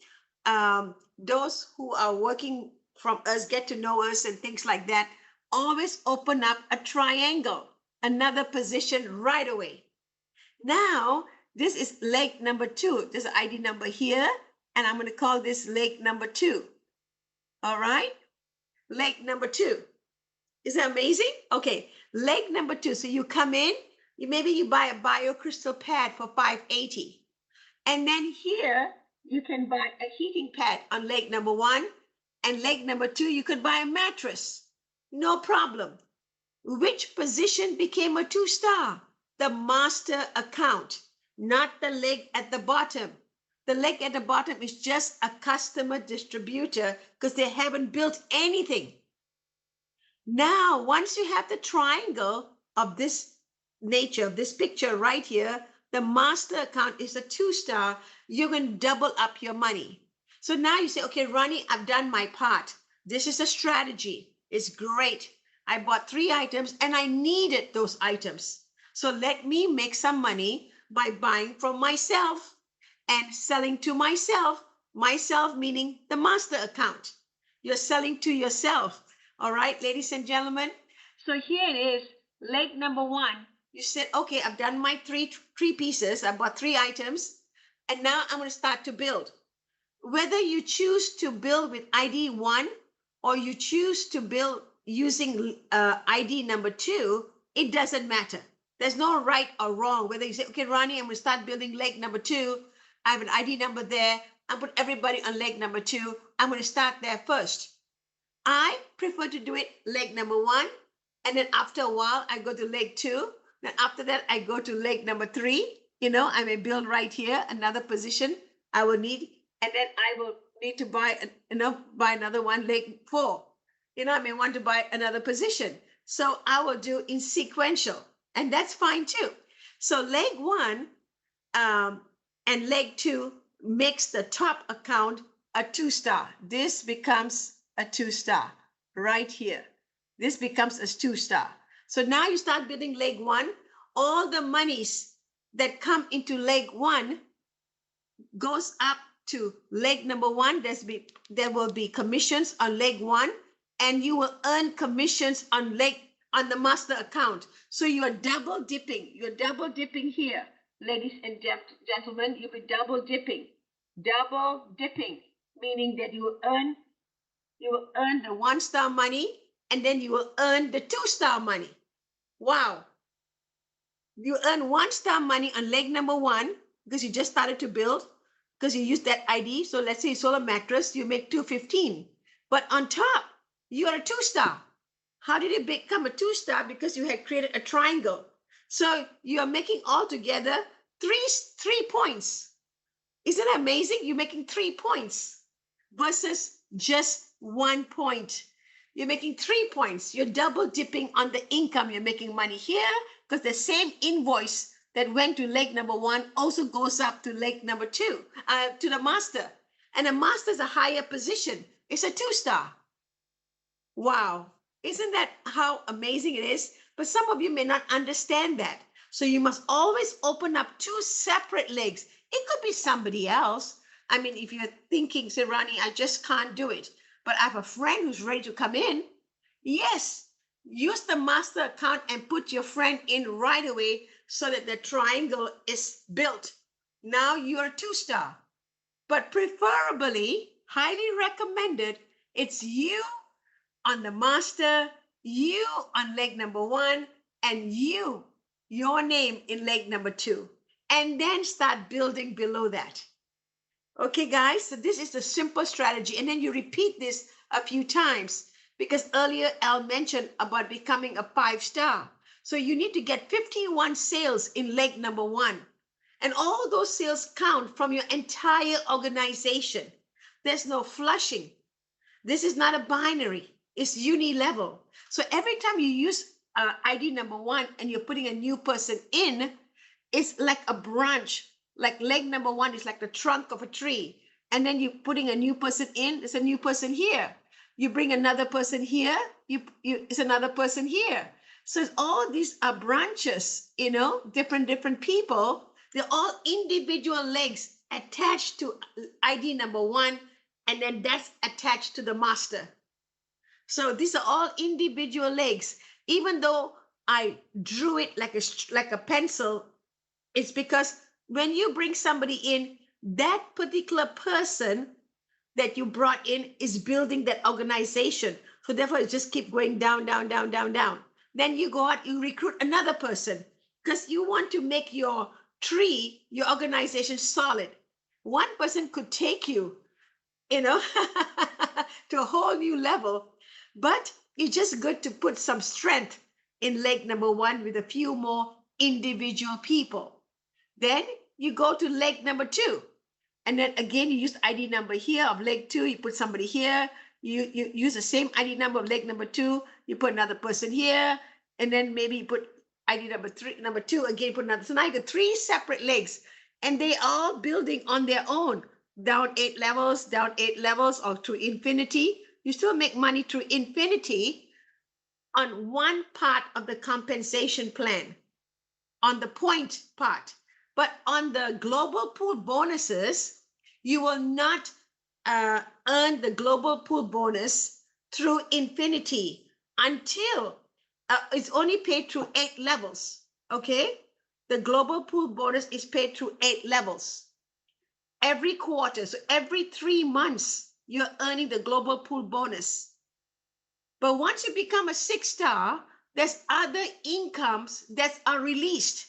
those who are working from us, get to know us and things like that, always open up a triangle, another position right away. Now, this is leg number 2. There's an ID number here, and I'm going to call this leg number 2. All right? Leg number 2. Is that amazing? Okay, leg number 2. So you come in, maybe you buy a biocrystal pad for $580. And then here, you can buy a heating pad on leg number 1. And leg number 2, you could buy a mattress. No problem. Which position became a 2-star? The master account, not the leg at the bottom. The leg at the bottom is just a customer distributor because they haven't built anything. Now, once you have the triangle of this nature, of this picture right here, the master account is a 2-star, you're going to double up your money. So now you say, okay, Rani, I've done my part. This is a strategy. It's great. I bought 3 items and I needed those items. So let me make some money by buying from myself and selling to myself. Myself meaning the master account. You're selling to yourself. All right, ladies and gentlemen. So here it is, leg number 1. You said, okay, I've done my three pieces. I bought 3 items. And now I'm going to start to build. Whether you choose to build with ID 1 or you choose to build using ID number 2, it doesn't matter. There's no right or wrong. Whether you say, okay, Rani, I'm going to start building leg number 2. I have an ID number there. I put everybody on leg number 2. I'm going to start there first. I prefer to do it leg number 1. And then after a while, I go to leg 2. Then after that, I go to leg number 3. I may build right here, another position I will need. And then I will need to buy another one, leg 4. I may want to buy another position. So I will do in sequential, and that's fine too. So leg 1 and leg 2 makes the top account a 2-star. This becomes a 2-star right here. This becomes a 2-star. So now you start building leg 1. All the monies that come into leg 1 goes up to leg number 1. There will be commissions on leg 1, and you will earn commissions on the master account. So you are double dipping. You're double dipping here, ladies and gentlemen. You'll be double dipping. Double dipping, meaning that you will earn the 1-star money, and then you will earn the 2-star money. Wow. You earn 1-star money on leg number 1 because you just started to build, because you use that ID. So let's say you sold a mattress, you make $215. But on top, you are a 2-star. How did it become a 2-star? Because you had created a triangle. So you are making altogether three points. Isn't that amazing? You're making 3 points versus just 1 point. You're making 3 points. You're double dipping on the income. You're making money here because the same invoice that went to leg number 1 also goes up to leg number 2, to the master. And the master is a higher position. It's a 2-star. Wow. Isn't that how amazing it is? But some of you may not understand that. So you must always open up 2 separate legs. It could be somebody else. I mean, if you're thinking, say, Rani, I just can't do it, but I have a friend who's ready to come in. Yes, use the master account and put your friend in right away so that the triangle is built. Now you're a 2-star. But preferably, highly recommended, it's you on the master, you on leg number 1, and your name in leg number 2. And then start building below that. Okay, guys, so this is the simple strategy. And then you repeat this a few times because earlier Al mentioned about becoming a 5-star. So you need to get 51 sales in leg number 1. And all those sales count from your entire organization. There's no flushing. This is not a binary. It's uni-level. So every time you use ID number 1 and you're putting a new person in, it's like a branch. Like leg number 1 is like the trunk of a tree. And then you're putting a new person in, there's a new person here. You bring another person here, it's another person here. So all these are branches, different people. They're all individual legs attached to ID number 1, and then that's attached to the master. So these are all individual legs. Even though I drew it like a pencil, it's because when you bring somebody in, that particular person that you brought in is building that organization. So therefore, it just keep going down, down, down, down, down. Then you go out, you recruit another person because you want to make your tree, your organization solid. One person could take you, to a whole new level, but it's just good to put some strength in leg number 1 with a few more individual people. Then you go to leg number 2. And then again, you use ID number here of leg 2, you put somebody here, you use the same ID number of leg number 2, you put another person here, and then maybe you put ID number 2, again, put another. So now you got 3 separate legs, and they all building on their own, down 8 levels, or to infinity. You still make money through infinity on one part of the compensation plan, on the point part. But on the global pool bonuses, you will not earn the global pool bonus through infinity until it's only paid through 8 levels. Okay, the global pool bonus is paid through 8 levels every quarter. So every 3 months, you're earning the global pool bonus. But once you become a 6-star, there's other incomes that are released.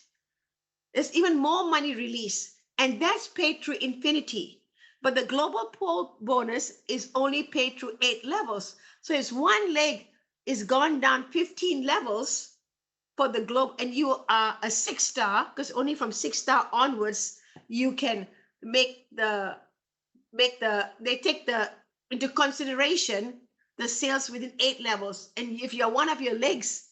There's even more money released, and that's paid through infinity. But the global pool bonus is only paid through 8 levels. So it's one leg is gone down 15 levels for the globe, and you are a 6-star, because only from 6-star onwards, you can they take into consideration the sales within 8 levels. And if you're one of your legs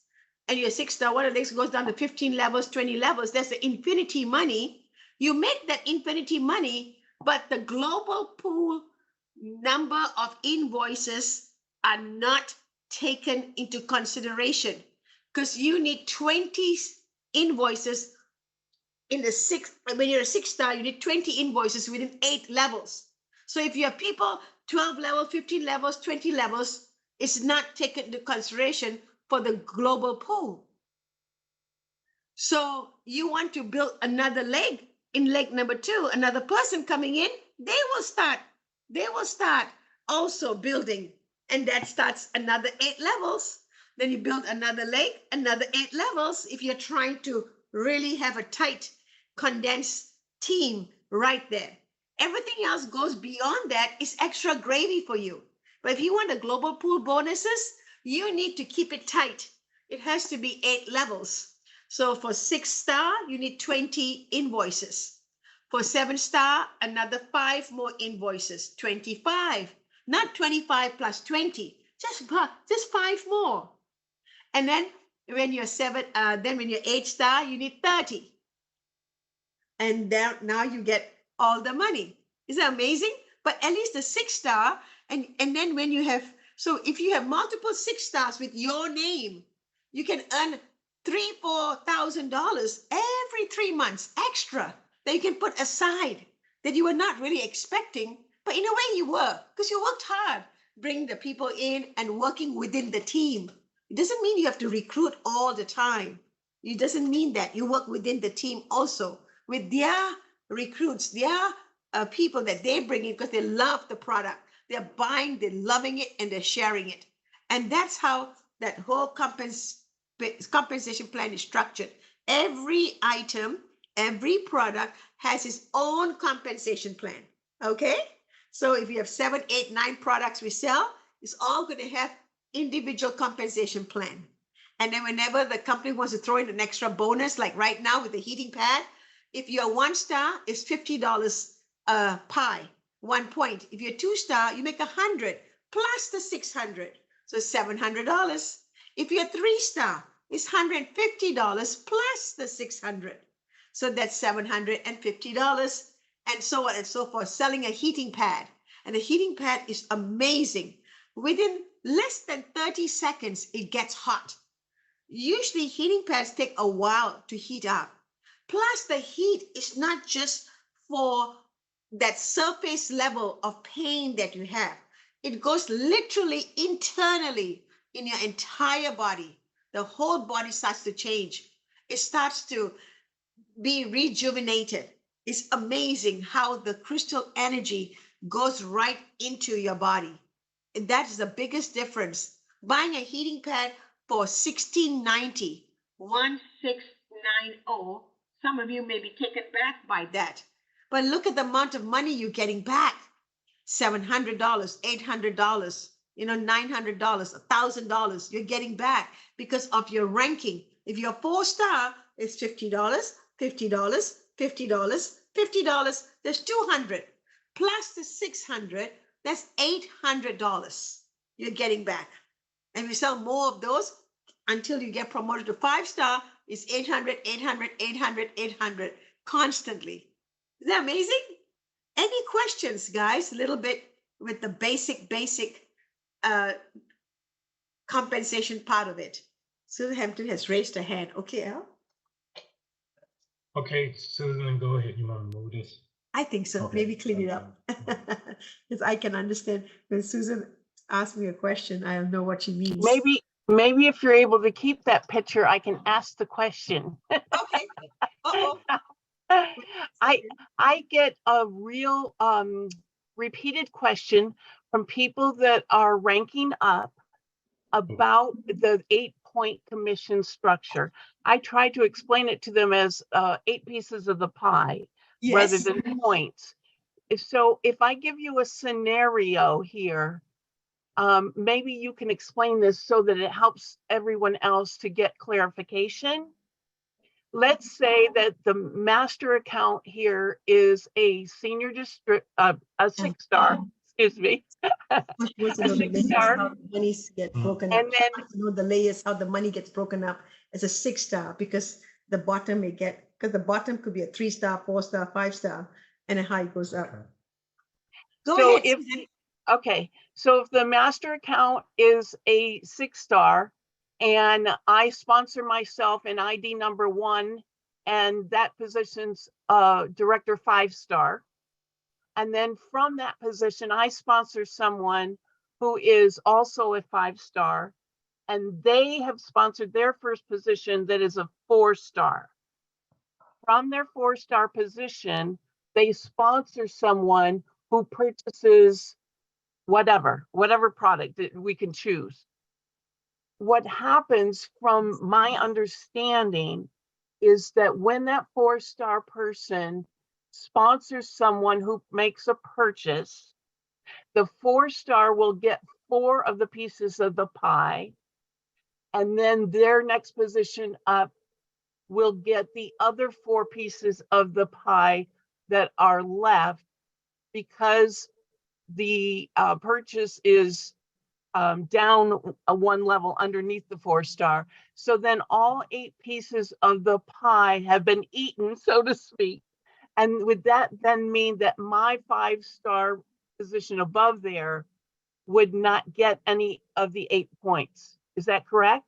and you're 6-star, one of the legs goes down to 15 levels, 20 levels, that's the infinity money. You make that infinity money, but the global pool number of invoices are not taken into consideration because you need 20 invoices in the 6. When you're a 6-star, you need 20 invoices within 8 levels. So if you have people 12 levels, 15 levels, 20 levels, it's not taken into consideration for the global pool. So you want to build another leg in leg number 2, another person coming in, they will start also building, and that starts another 8 levels. Then you build another leg, another 8 levels if you're trying to really have a tight, condensed team right there. Everything else goes beyond that is extra gravy for you. But if you want the global pool bonuses, you need to keep it tight. It has to be 8 levels. So for 6-star, you need 20 invoices. For 7-star, another 5 more invoices, 25. Not 25 plus 20, just 5 more. And then when you're 8-star, you need 30. And now you get all the money. Isn't that amazing? But at least the 6-star, and then when you have, so if you have multiple 6-stars with your name, you can earn $3,000-$4,000 every 3 months extra that you can put aside that you were not really expecting, but in a way you were, because you worked hard, bringing the people in and working within the team. It doesn't mean you have to recruit all the time. It doesn't mean that. You work within the team also with their recruits, their people that they bring in because they love the product. They're buying, they're loving it, and they're sharing it. And that's how that whole compensation plan is structured. Every item, every product has its own compensation plan. Okay? So if you have 7, 8, 9 products we sell, it's all going to have individual compensation plan. And then whenever the company wants to throw in an extra bonus, like right now with the heating pad, if you're 1 star, it's $50 pie, 1 point. If you're 2 star, you make 100 plus the 600, so $700. If you're 3 star, it's $150 plus the 600, so that's $750, and so on and so forth. Selling a heating pad, and the heating pad is amazing. Within less than 30 seconds, it gets hot. Usually heating pads take a while to heat up. Plus the heat is not just for that surface level of pain that you have. It goes literally internally in your entire body. The whole body starts to change. It starts to be rejuvenated. It's amazing how the crystal energy goes right into your body. And that is the biggest difference. Buying a heating pad for $16.90, 1690. Some of you may be taken back by that. But look at the amount of money you're getting back. $700, $800, $900, $1,000 you're getting back because of your ranking. If you're 4 star, it's $50, $50, $50, $50. There's 200 plus the 600. That's $800 you're getting back. And if you sell more of those until you get promoted to 5 star, it's 800, 800, 800, 800 constantly. Is that amazing? Any questions, guys? A little bit with the basic compensation part of it. Susan Hampton has raised her hand. Okay, Al? Okay, Susan, go ahead. You want to move this? I think so. Okay. Maybe clean it up. Because I can understand when Susan asks me a question, I know what she means. Maybe if you're able to keep that picture, I can ask the question. Okay. Uh-oh. I get a real repeated question from people that are ranking up about the 8-point commission structure. I try to explain it to them as 8 pieces of the pie rather Yes. than points. So if I give you a scenario here, maybe you can explain this so that it helps everyone else to get clarification. Let's say that the master account here is a senior district, a 6 star, excuse me. Wants to A know the 6 layers, star. how the money gets broken up. And then, Wants to know the layers, how the money gets broken up as a 6 star, because the bottom may get, because the bottom could be a 3 star, 4 star, 5 star, and then how it goes up. Go so ahead. if, Susan. okay, so if the master account is a 6 star and I sponsor myself in ID number 1, and that position's director 5 star. And then from that position, I sponsor someone who is also a 5 star, and they have sponsored their first position that is a 4 star. From their 4 star position, they sponsor someone who purchases whatever product that we can choose. What happens from my understanding is that when that 4 star person sponsors someone who makes a purchase, the 4 star will get 4 of the pieces of the pie, and then their next position up will get the other 4 pieces of the pie that are left, because the purchase is down 1 level underneath the 4 star. So then all 8 pieces of the pie have been eaten, so to speak. And would that then mean that my 5 star position above there would not get any of the 8 points? Is that correct?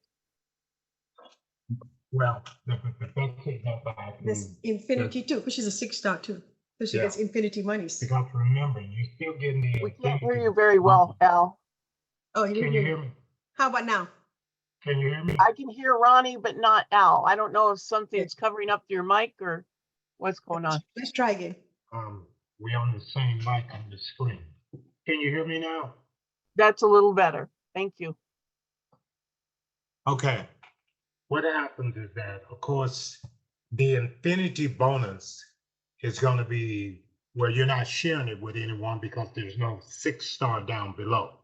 Well, the benefit that I There's infinity too, because she's a 6 star too. So she Yeah. gets infinity monies. because remember, you still getting the. We can't hear you very well, Al. Oh, you Can didn't you hear hear me? me? How about now? Can you hear me? I can hear Ronnie, but not Al. I don't know if something's covering up your mic or what's going on. Let's try again. We're on the same mic on the screen. Can you hear me now? That's a little better. Thank you. Okay. What happens is that, of course, the infinity bonus is going to be where you're not sharing it with anyone because there's no 6-star down below.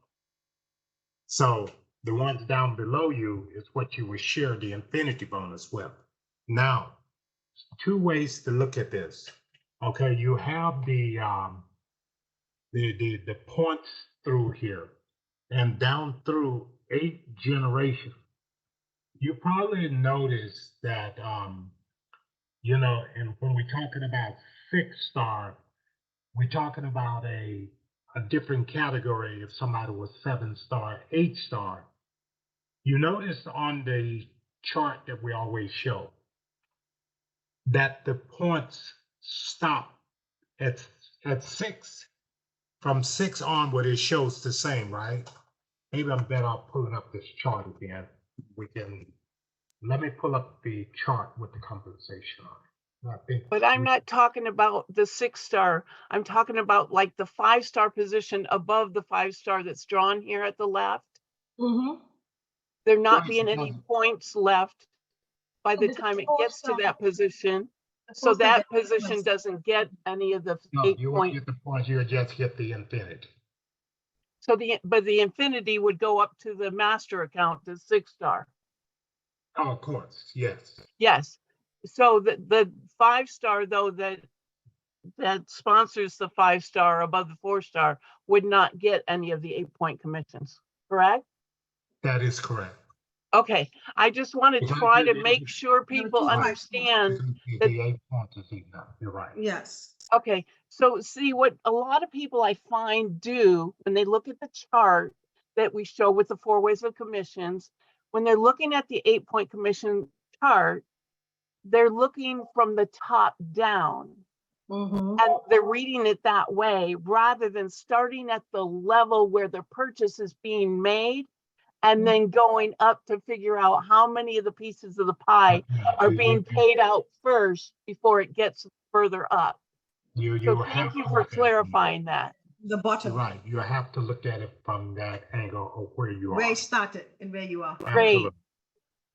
So the ones down below you is what you will share the infinity bonus with. Now, 2 ways to look at this. Okay, you have the points through here and down through 8 generations. You probably noticed that, you know, and when we're talking about 6-star, we're talking about a different category. If somebody was 7-star, 8-star, you notice on the chart that we always show that the points stop at 6. From 6 onward, it shows the same, right? Maybe I'm better off pulling up this chart again. Let me pull up the chart with the compensation on it. But I'm not talking about the 6-star. I'm talking about like the 5-star position above the 5-star that's drawn here at the left. Mm-hmm. There not being any points left by the there's a time it 4 gets to star. that position. The So 4-star that gets position points. doesn't get any of the No, 8 you won't point. get the points, you'll just get the infinity. So the infinity would go up to the master account, the 6-star. Oh, of course, yes. Yes. So the 5-star though that sponsors the 5-star above the 4-star would not get any of the 8-point commissions, correct? That is correct. Okay, I just want to try to make sure people two 5-star. understand. The 8 points is enough, you're right. Yes. Okay, so see what a lot of people I find do when they look at the chart that we show with the 4 ways of commissions, when they're looking at the 8-point commission chart, they're looking from the top down. Mm-hmm. And they're reading it that way rather than starting at the level where the purchase is being made and then going up to figure out how many of the pieces of the pie are being paid out first before it gets further up. So thank you for clarifying that. The bottom. Right, you have to look at it from that angle of where you Where are. you started and where you are. Great. Absolutely.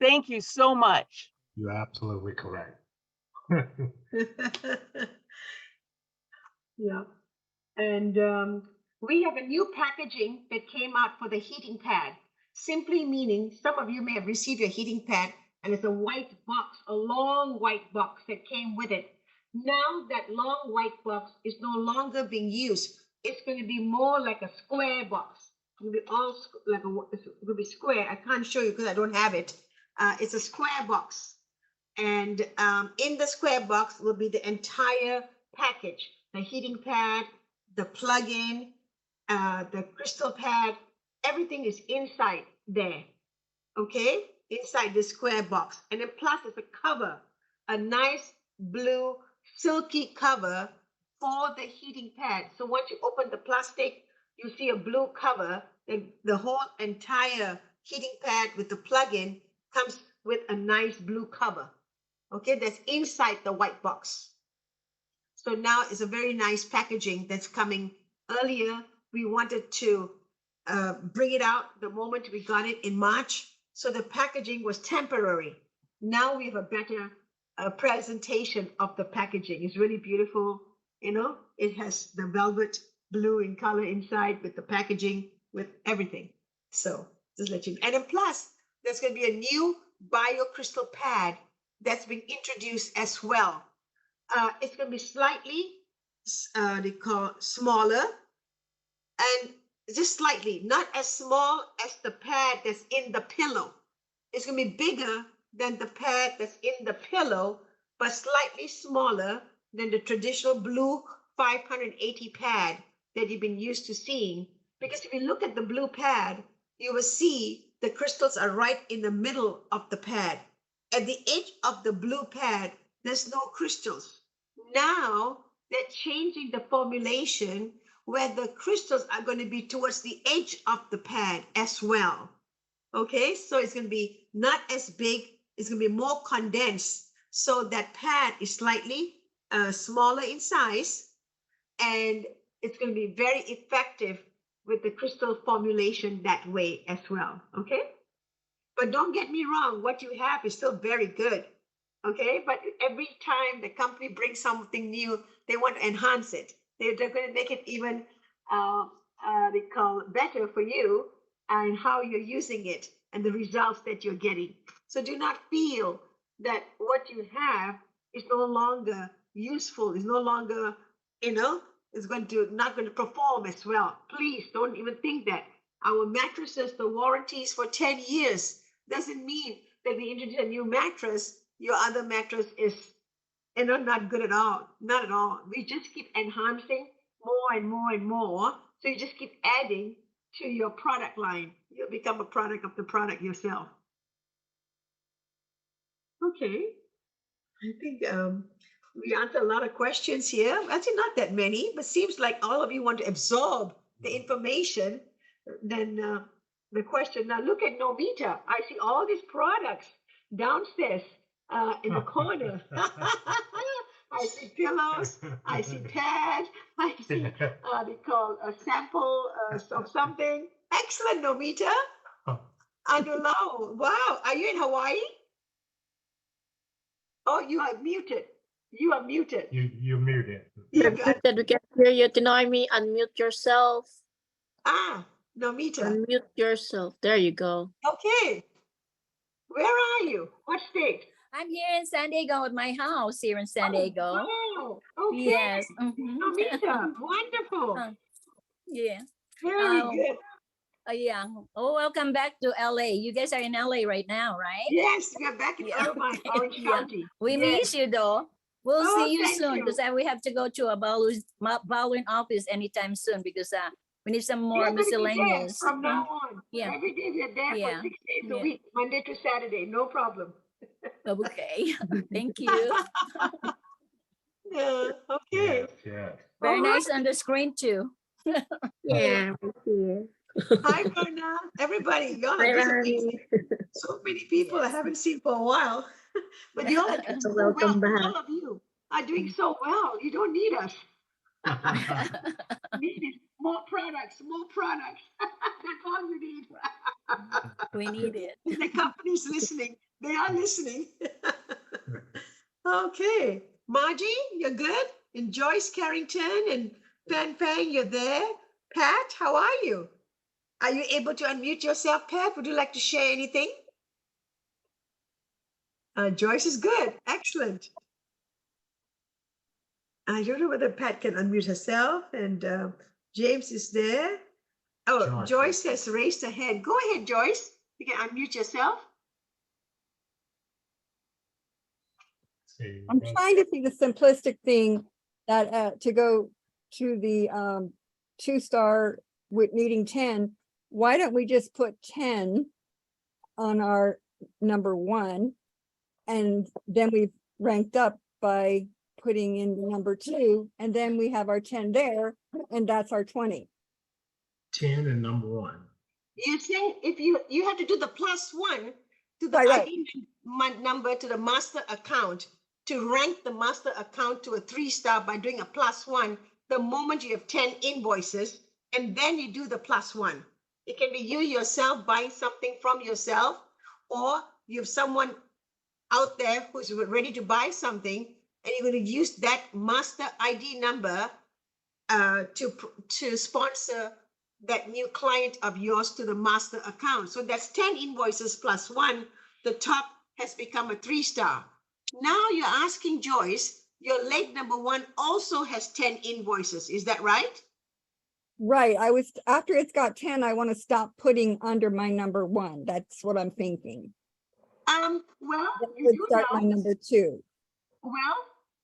Thank you so much. You're absolutely correct. Yeah. And we have a new packaging that came out for the heating pad. Simply meaning, some of you may have received your heating pad and it's a white box, a long white box that came with it. Now that long white box is no longer being used. It's going to be more like a square box. It's going to be all like it's going to be square. I can't show you because I don't have it. It's a square box. And in the square box will be the entire package, the heating pad, the plug-in, the crystal pad, everything is inside there, okay? Inside the square box. And then plus there's a cover, a nice blue silky cover for the heating pad. So once you open the plastic, you see a blue cover, and the whole entire heating pad with the plug-in comes with a nice blue cover. Okay, that's inside the white box. So now it's a very nice packaging that's coming. Earlier, we wanted to bring it out the moment we got it in March. So the packaging was temporary. Now we have a better presentation of the packaging. It's really beautiful. You know, it has the velvet blue in color inside with the packaging, with everything. So just let you, and then plus there's going to be a new bio crystal pad that's been introduced as well. It's going to be slightly, they call smaller, and just slightly, not as small as the pad that's in the pillow. It's going to be bigger than the pad that's in the pillow, but slightly smaller than the traditional blue 580 pad that you've been used to seeing. Because if you look at the blue pad, you will see the crystals are right in the middle of the pad. At the edge of the blue pad, there's no crystals. Now they're changing the formulation where the crystals are going to be towards the edge of the pad as well. Okay, so it's going to be not as big, it's going to be more condensed. So that pad is slightly smaller in size, and it's going to be very effective with the crystal formulation that way as well. Okay, but don't get me wrong, what you have is still very good. Okay, but every time the company brings something new, they want to enhance it. They're going to make it even they call it better for you and how you're using it and the results that you're getting. So do not feel that what you have is no longer useful, is no longer, is not going to perform as well. Please don't even think that. Our mattresses, the warranties for 10 years doesn't mean that we introduce a new mattress, your other mattress is not good at all. Not at all. We just keep enhancing more and more and more. So you just keep adding to your product line. You'll become a product of the product yourself. Okay. I think we answered a lot of questions here. Actually, not that many, but seems like all of you want to absorb the information. Then the question, now look at Novita. I see all these products downstairs in the corner. I see pillows, I see pads, I see they call a sample of something. Excellent, Novita. Anulau. Wow, are you in Hawaii? Oh, you are muted. You are muted. You're muted. You're muted. We can hear you. Tinoimi, unmute yourself. Nomita. Unmute yourself. There you go. Okay. Where are you? What state? I'm here in San Diego at my house here in San Diego. Wow. Okay. Yes. Nomita, wonderful. Yeah. Very good. Yeah. Oh, welcome back to LA. You guys are in LA right now, right? Yes, we are back in Irvine, Orange County. We miss you though. We'll see you soon because we have to go to a Baldwin office anytime soon because we need some more miscellaneous. From now on. Yeah. Every day we are there for 6 days a week, Monday to Saturday, no problem. Okay. Thank you. Yeah. Okay. Yes. Very nice on the screen too. Yeah. Hi, Verna. Everybody, y'all Hi, are Rani. so many people I haven't seen for a while. But y'all are doing so Welcome well. back. All of you are doing so well. You don't need us. Need more products, more products. That's all you need. We need it. The company's listening. They are listening. Okay. Margie, you're good? And Joyce Carrington and Pan Pang, you're there. Pat, how are you? Are you able to unmute yourself, Pat? Would you like to share anything? Joyce is good. Excellent. I don't know whether Pat can unmute herself, and James is there. Oh, Joyce has raised her hand. Go ahead, Joyce. You can unmute yourself. I'm trying to see the simplistic thing that to go to the 2-star with needing 10. Why don't we just put 10 on our number 1, and then we've ranked up by putting in the number 2, and then we have our 10 there, and that's our 20. 10 and number 1. You're saying if you have to do the +1 to the Right. ID number to the master account to rank the master account to a 3-star by doing a +1 the moment you have 10 invoices, and then you do the +1. It can be you yourself buying something from yourself, or you have someone out there who's ready to buy something, and you're going to use that master ID number to sponsor that new client of yours to the master account. So that's 10 invoices +1. The top has become a 3-star. Now you're asking Joyce, your leg number 1 also has 10 invoices. Is that right? Right. After it's got 10, I want to stop putting under my number 1. That's what I'm thinking. Well, I would start my number 2. Well,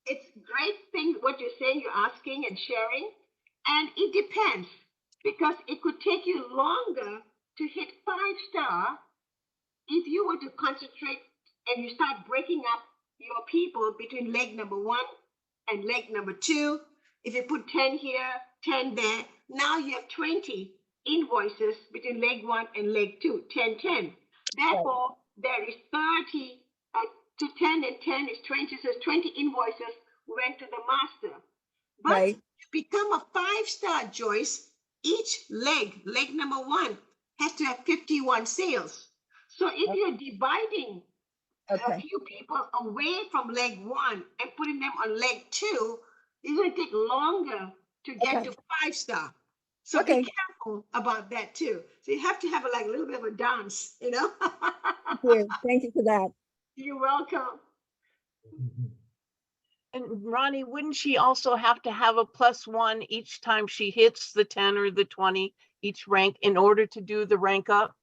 it's great thing what you're saying, you're asking and sharing, and it depends, because it could take you longer to hit 5-star if you were to concentrate and you start breaking up your people between leg number 1 and leg number 2. If you put 10 here, 10 there, now you have 20 invoices between leg 1 and leg 2, 10, 10. Therefore, there is 30 to 10 and 10 is 20, so 20 invoices went to the master. But Right. to become a 5-star, Joyce, each leg number 1, has to have 51 sales. So if you're dividing a Okay. few people away from leg 1 and putting them on leg 2, it's going to take longer to get Okay. to 5-star. So Okay. be careful about that too. So you have to have a little bit of a dance, you know? Thank you for that. You're welcome. And Ronnie, wouldn't she also have to have a +1 each time she hits the 10 or the 20 each rank in order to do the rank up?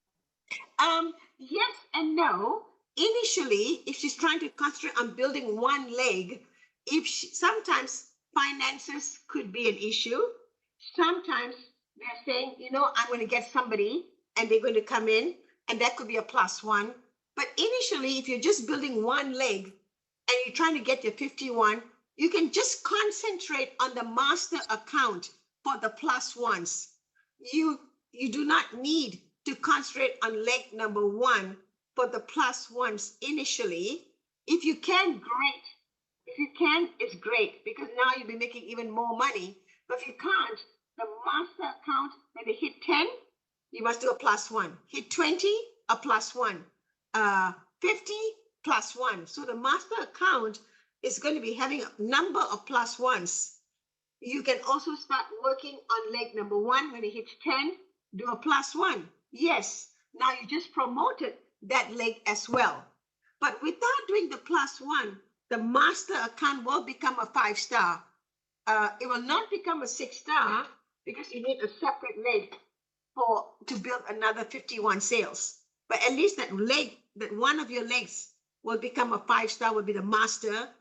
Yes and no. Initially, if she's trying to concentrate on building one leg, sometimes finances could be an issue. Sometimes they're saying, you know, I'm going to get somebody and they're going to come in, and that could be a +1. But initially, if you're just building one leg and you're trying to get your 51, you can just concentrate on the master account for the +1s. You do not need to concentrate on leg number 1 for the +1s initially. If you can, great. If you can, it's great, because now you'll be making even more money. But if you can't, the master account, when they hit 10, you must do a +1. Hit 20, a +1. 50, +1. So the master account is going to be having a number of +1s. You can also start working on leg number 1. When it hits 10, do a +1. Yes, now you just promoted that leg as well. But without doing the +1, the master account will become a 5-star. It will not become a 6-star because you need a separate leg to build another 51 sales. But at least that leg, that one of your legs will become a 5-star, will be the master.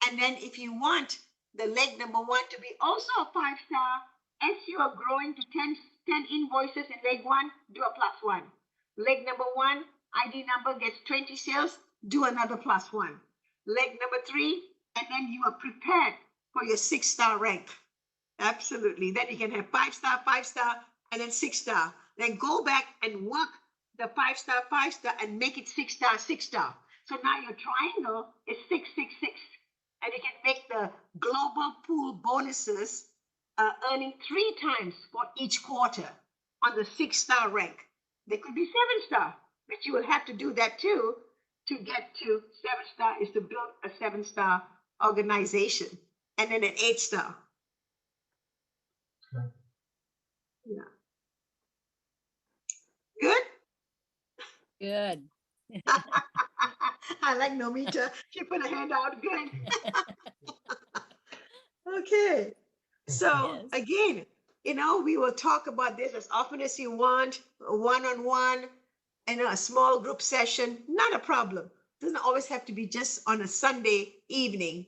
And then if you want the leg number 1 to be also a 5-star, as you are growing to 10 invoices in leg 1, do a +1. Leg number 1, ID number gets 20 sales, do another +1. Leg number 3, and then you are prepared for your 6-star rank. Absolutely. Then you can have 5-star, 5-star, and then 6-star. Then go back and work the 5-star, 5-star, and make it 6-star, 6-star. So now your triangle is 6, 6, 6. And you can make the global pool bonuses, earning 3 times for each quarter on the 6-star rank. They could be 7-star, but you will have to do that too. To get to 7-star is to build a 7-star organization, and then an 8-star. Okay. Yeah. Good. Good. I like Nomita. She put her hand out. Good. Okay. So Yes. again, you know, we will talk about this as often as you want, one-on-one, and a small group session, not a problem. Doesn't always have to be just on a Sunday evening.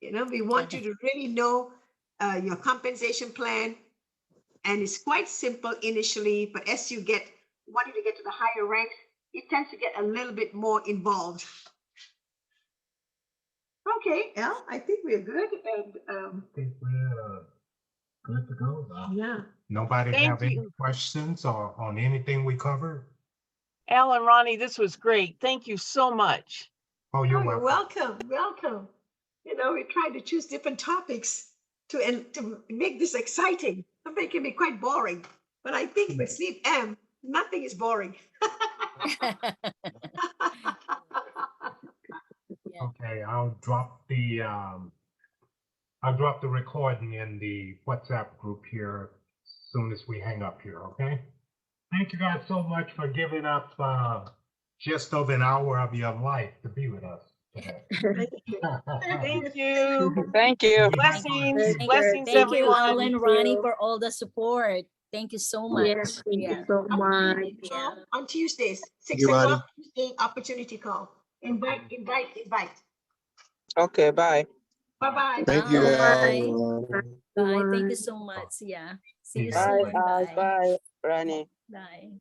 You know, we want you to really know your compensation plan. And it's quite simple initially, but as you wanting to get to the higher ranks, it tends to get a little bit more involved. Okay, Elle, I think we're good. And I think we're good to go. yeah. Nobody Thank have any you. questions or on anything we covered? Al and Ronnie, this was great. Thank you so much. Oh, you're You're welcome. welcome. Welcome. You know, we tried to choose different topics to make this exciting. Something can be quite boring, but I think with Sleep M, nothing is boring. Okay, I'll drop the recording in the WhatsApp group here as soon as we hang up here, okay? Thank you guys so much for giving up just over an hour of your life to be with us today. Thank you. Thank you. Blessings. Thank Blessings, Thank you, Al everyone. and Ronnie, for all the support. Thank you so much. Yes, thank you Yeah. so much. Yeah. On Tuesdays, 6 you, Rani. o'clock, Tuesday, opportunity call. Invite. Okay, bye. Bye-bye. Thank you, Bye. Al. Bye. Thank you so much. Yeah. See you Bye, soon. Bye, Bye. bye, Rani. Bye.